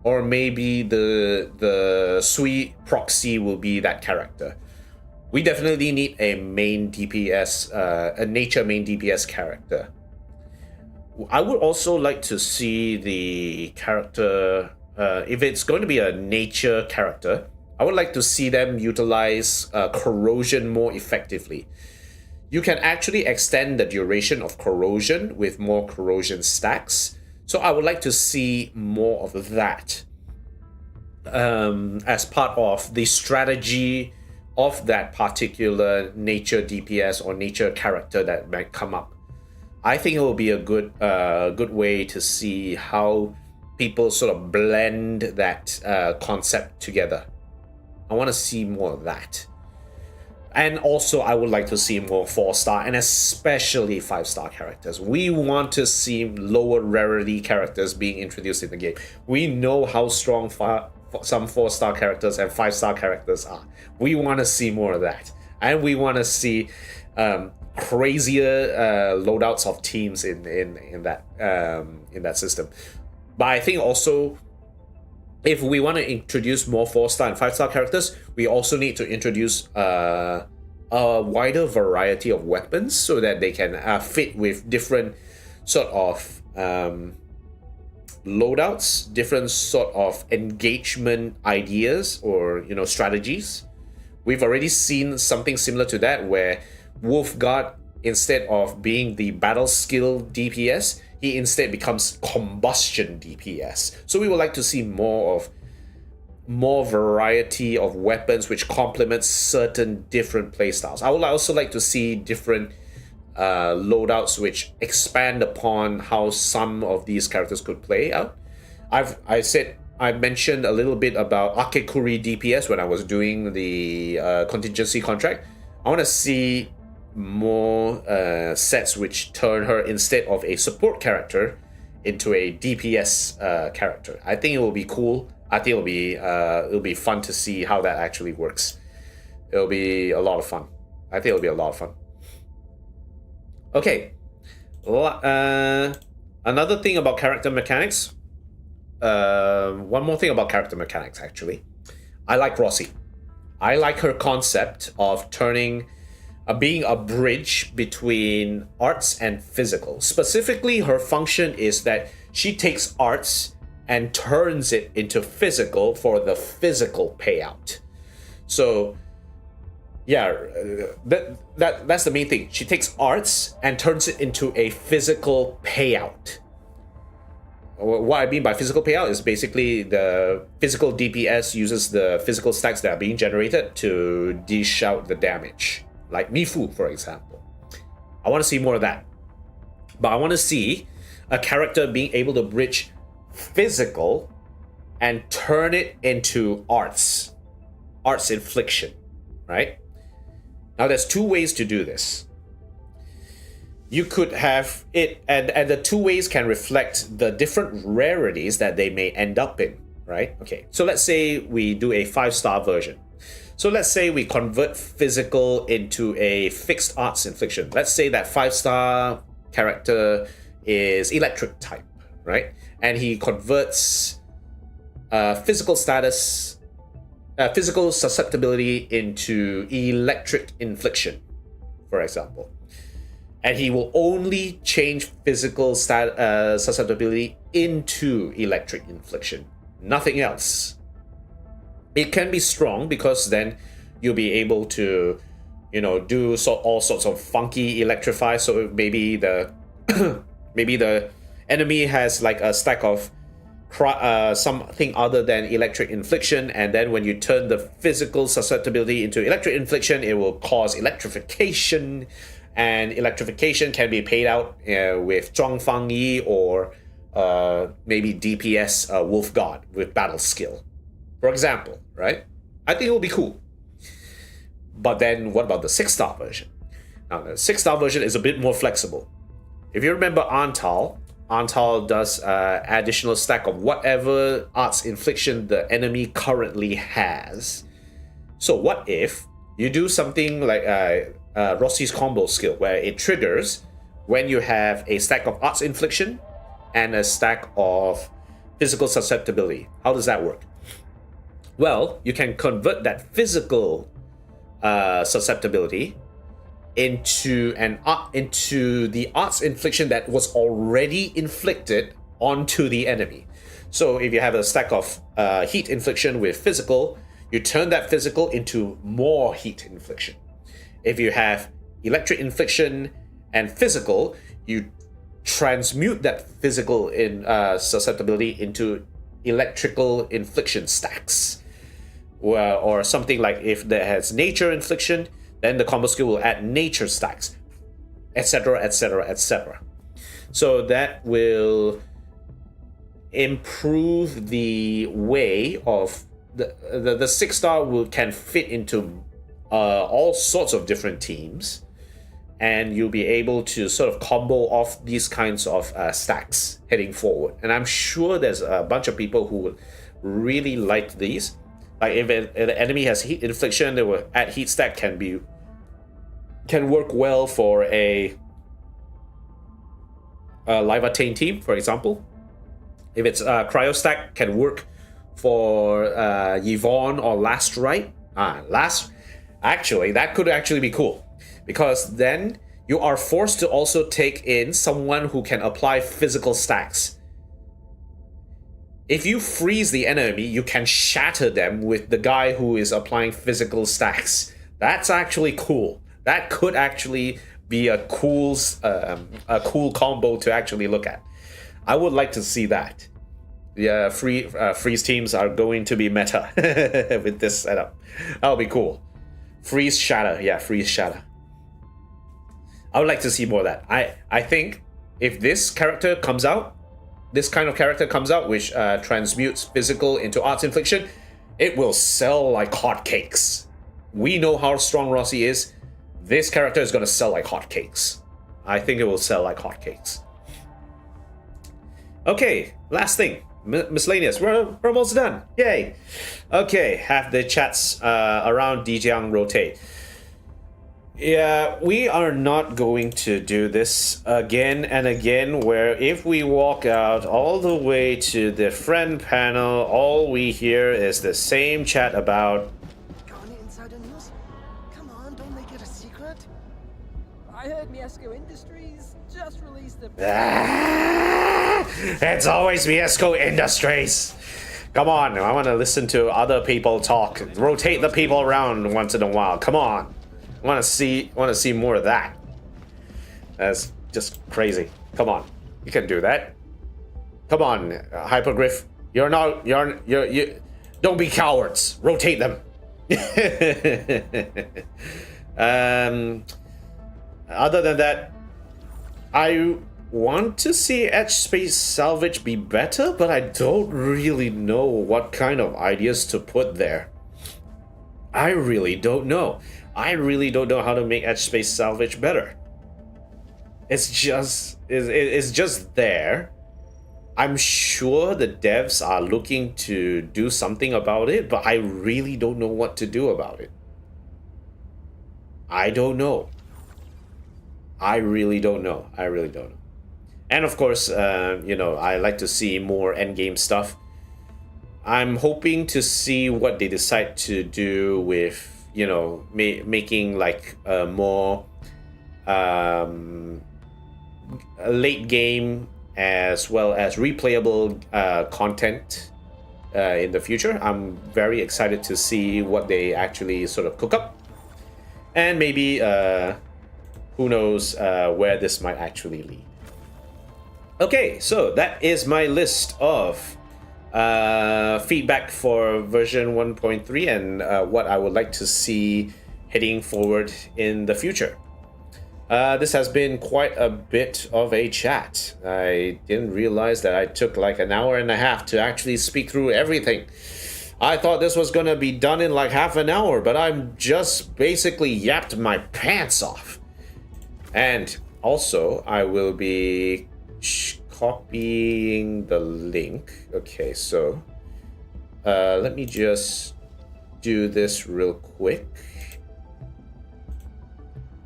or maybe the Sui proxy will be that character. We definitely need a main DPS, a nature main DPS character. I would also like to see the character, if it's going to be a nature character, I would like to see them utilize corrosion more effectively. You can actually extend the duration of corrosion with more corrosion stacks. So I would like to see more of that as part of the strategy of that particular nature DPS or nature character that might come up. I think it will be a good way to see how people sort of blend that concept together. I want to see more of that. And also, I would like to see more 4-star and especially 5-star characters. We want to see lower rarity characters being introduced in the game. We know how strong some 4-star characters and 5-star characters are. We want to see more of that. And we want to see crazier loadouts of teams in that system. But I think also, if we want to introduce more 4-star and 5-star characters, we also need to introduce a wider variety of weapons so that they can fit with different sort of loadouts, different sort of engagement ideas or strategies. We've already seen something similar to that where Wolfguard, instead of being the battle skill DPS, he instead becomes combustion DPS. So we would like to see more variety of weapons which complements certain different playstyles. I would also like to see different loadouts which expand upon how some of these characters could play out. I mentioned a little bit about Akekuri DPS when I was doing the contingency contract. I want to see more sets which turn her, instead of a support character, into a DPS character. I think it will be cool. I think it'll be fun to see how that actually works. It'll be a lot of fun. I think it'll be a lot of fun. Okay. Another thing about character mechanics. One more thing about character mechanics, actually. I like Rossi. I like her concept of being a bridge between arts and physical. Specifically, her function is that she takes arts and turns it into physical for the physical payout. So, yeah, that's the main thing. She takes arts and turns it into a physical payout. What I mean by physical payout is basically the physical DPS uses the physical stacks that are being generated to dish out the damage. Like Mifu, for example. I want to see more of that. But I want to see a character being able to bridge physical and turn it into arts infliction, right? Now there's two ways to do this. You could have it, and the two ways can reflect the different rarities that they may end up in, right? Okay, so let's say we do a 5-star version. So let's say we convert physical into a fixed arts infliction. Let's say that 5-star character is electric type, right? And he converts physical status, physical susceptibility into electric infliction, for example. And he will only change physical susceptibility into electric infliction, nothing else. It can be strong because then you'll be able to, do all sorts of funky electrify. So maybe the enemy has like a stack of something other than electric infliction, and then when you turn the physical susceptibility into electric infliction, it will cause electrification, and electrification can be paid out with Zhuang Fang Yi or maybe DPS Wolfguard with battle skill, for example, right? I think it will be cool. But then what about the 6-star version? Now the 6-star version is a bit more flexible. If you remember Antal does additional stack of whatever arts infliction the enemy currently has. So what if you do something like Rossi's combo skill, where it triggers when you have a stack of arts infliction and a stack of physical susceptibility? How does that work? Well, you can convert that physical susceptibility into the arts infliction that was already inflicted onto the enemy. So if you have a stack of heat infliction with physical, you turn that physical into more heat infliction. If you have electric infliction and physical, you transmute that physical susceptibility into electrical infliction stacks. Or something like if there has nature infliction, then the combo skill will add nature stacks, etc., etc., etc. So that will improve the way of the 6-star can fit into all sorts of different teams, and you'll be able to sort of combo off these kinds of stacks heading forward. And I'm sure there's a bunch of people who would really like these. Like if an enemy has heat infliction, they will add heat stack can work well for a live attain team, for example. If it's cryo stack, can work for Yvonne or Last Right. Actually, that could actually be cool, because then you are forced to also take in someone who can apply physical stacks. If you freeze the enemy, you can shatter them with the guy who is applying physical stacks. That's actually cool. That could actually be a cool combo to actually look at. I would like to see that. Yeah, freeze teams are going to be meta with this setup. That'll be cool. Freeze shatter, yeah, freeze shatter. I would like to see more of that. I think if this character comes out, this kind of character comes out, which transmutes physical into arts infliction, it will sell like hotcakes. We know how strong Rossi is. This character is gonna sell like hotcakes. I think it will sell like hotcakes. Okay, last thing. Miscellaneous. We're almost done. Yay. Okay, have the chats around DJang rotate. Yeah, we are not going to do this again and again, where if we walk out all the way to the friend panel, all we hear is the same chat about... Got any insider news? Come on, don't make it a secret. I heard Miesco Industries just released a... It's always Miesco Industries. Come on, I want to listen to other people talk. Rotate the people around once in a while. Come on. I want to see more of that. That's just crazy. Come on, you can do that. Come on, Hypergriff. You don't be cowards. Rotate them. Other than that, I want to see Edge Space Salvage be better, but I don't really know what kind of ideas to put there. I really don't know. I really don't know how to make Edge Space Salvage better. It's just there. I'm sure the devs are looking to do something about it, but I really don't know what to do about it. I don't know. I really don't know. And of course, I like to see more endgame stuff. I'm hoping to see what they decide to do with, making like more late game as well as replayable content in the future. I'm very excited to see what they actually sort of cook up, and maybe who knows where this might actually lead. Okay, so that is my list of feedback for version 1.3 and what I would like to see heading forward in the future. This has been quite a bit of a chat. I didn't realize that I took like an hour and a half to actually speak through everything. I thought this was gonna be done in like half an hour, but I'm just basically yapped my pants off. And also, I will be copying the link. Okay, so let me just do this real quick.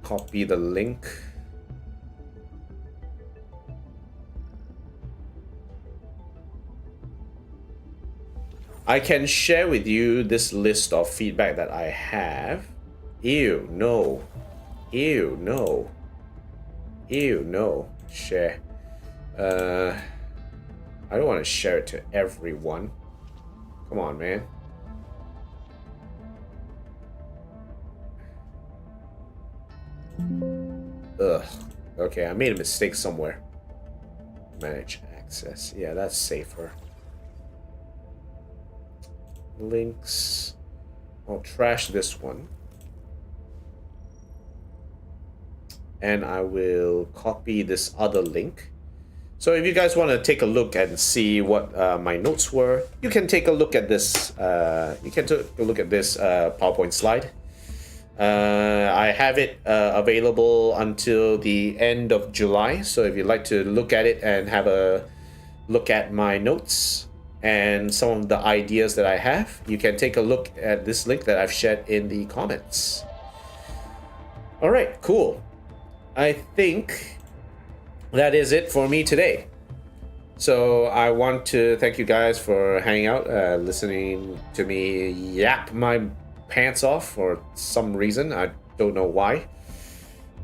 Copy the link. I can share with you this list of feedback that I have. Ew, no. Ew, no. Ew, no. Share. I don't want to share it to everyone. Come on, man. Ugh. Okay, I made a mistake somewhere. Manage access. Yeah, that's safer. Links. I'll trash this one. And I will copy this other link. So if you guys want to take a look and see what my notes were, you can take a look at this. PowerPoint slide. I have it available until the end of July. So if you'd like to look at it and have a look at my notes and some of the ideas that I have, you can take a look at this link that I've shared in the comments. All right, cool. I think that is it for me today. So I want to thank you guys for hanging out, listening to me yap my pants off for some reason. I don't know why.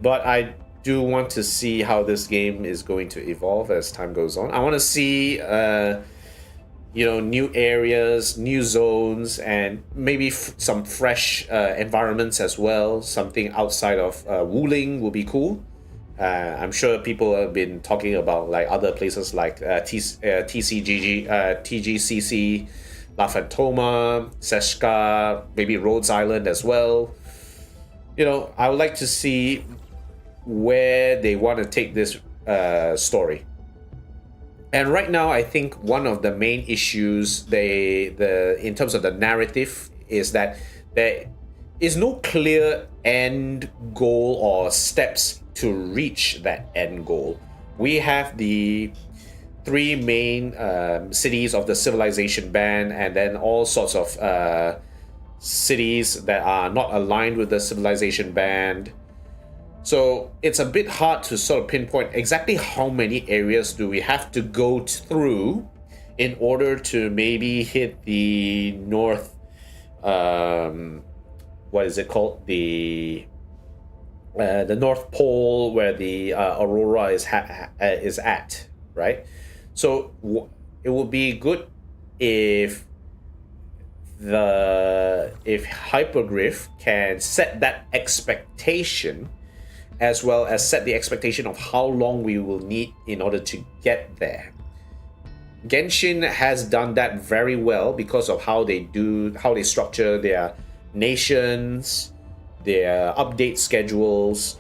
But I do want to see how this game is going to evolve as time goes on. I want to see, new areas, new zones, and maybe some fresh environments as well. Something outside of Wuling will be cool. I'm sure people have been talking about like other places like TGCC, La Fantoma, Seshka, maybe Rhodes Island as well. I would like to see where they want to take this story. And right now, I think one of the main issues in terms of the narrative is that there is no clear end goal or steps to reach that end goal. We have the three main cities of the civilization band, and then all sorts of cities that are not aligned with the civilization band. So it's a bit hard to sort of pinpoint exactly how many areas do we have to go through in order to maybe hit the north, what is it called? The North Pole, where the aurora is at, right? So it would be good if Hypergriff can set that expectation, as well as set the expectation of how long we will need in order to get there. Genshin has done that very well because of how they structure their nations, their update schedules,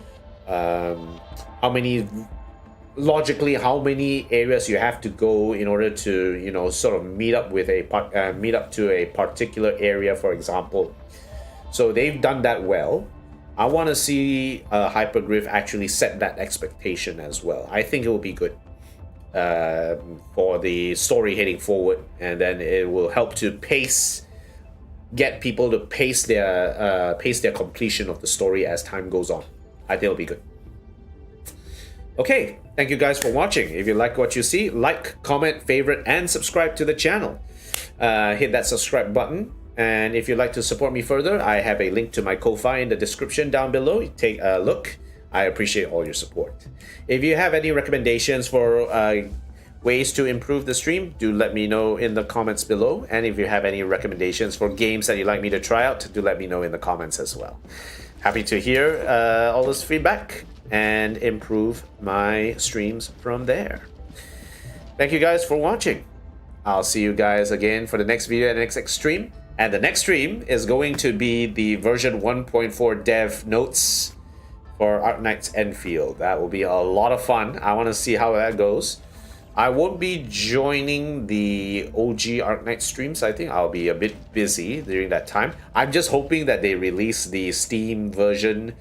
how many areas you have to go in order to sort of meet up to a particular area, for example. So they've done that well. I want to see Hypergriff actually set that expectation as well. I think it will be good for the story heading forward, and then it will help to get people to pace their completion of the story as time goes on. I think it'll be good. Okay, thank you guys for watching. If you like what you see, like, comment, favorite, and subscribe to the channel. Hit that subscribe button. And if you'd like to support me further, I have a link to my Ko-Fi in the description down below. Take a look. I appreciate all your support. If you have any recommendations for ways to improve the stream, do let me know in the comments below. And if you have any recommendations for games that you'd like me to try out, do let me know in the comments as well. Happy to hear all this feedback and improve my streams from there. Thank you guys for watching. I'll see you guys again for the next video and the next stream. And the next stream is going to be the version 1.4 dev notes for Arknights Endfield. That will be a lot of fun. I want to see how that goes. I won't be joining the OG Arknights streams. I think I'll be a bit busy during that time. I'm just hoping that they release the Steam version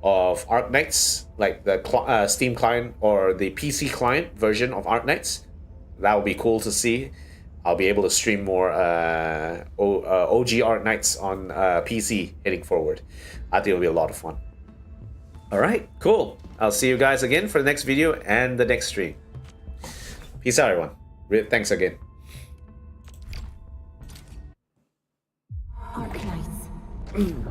of Arknights, like the Steam client or the PC client version of Arknights. That would be cool to see. I'll be able to stream more OG Arknights on PC heading forward. I think it'll be a lot of fun. Alright, cool. I'll see you guys again for the next video and the next stream. Peace out, everyone. Thanks again. Arknights.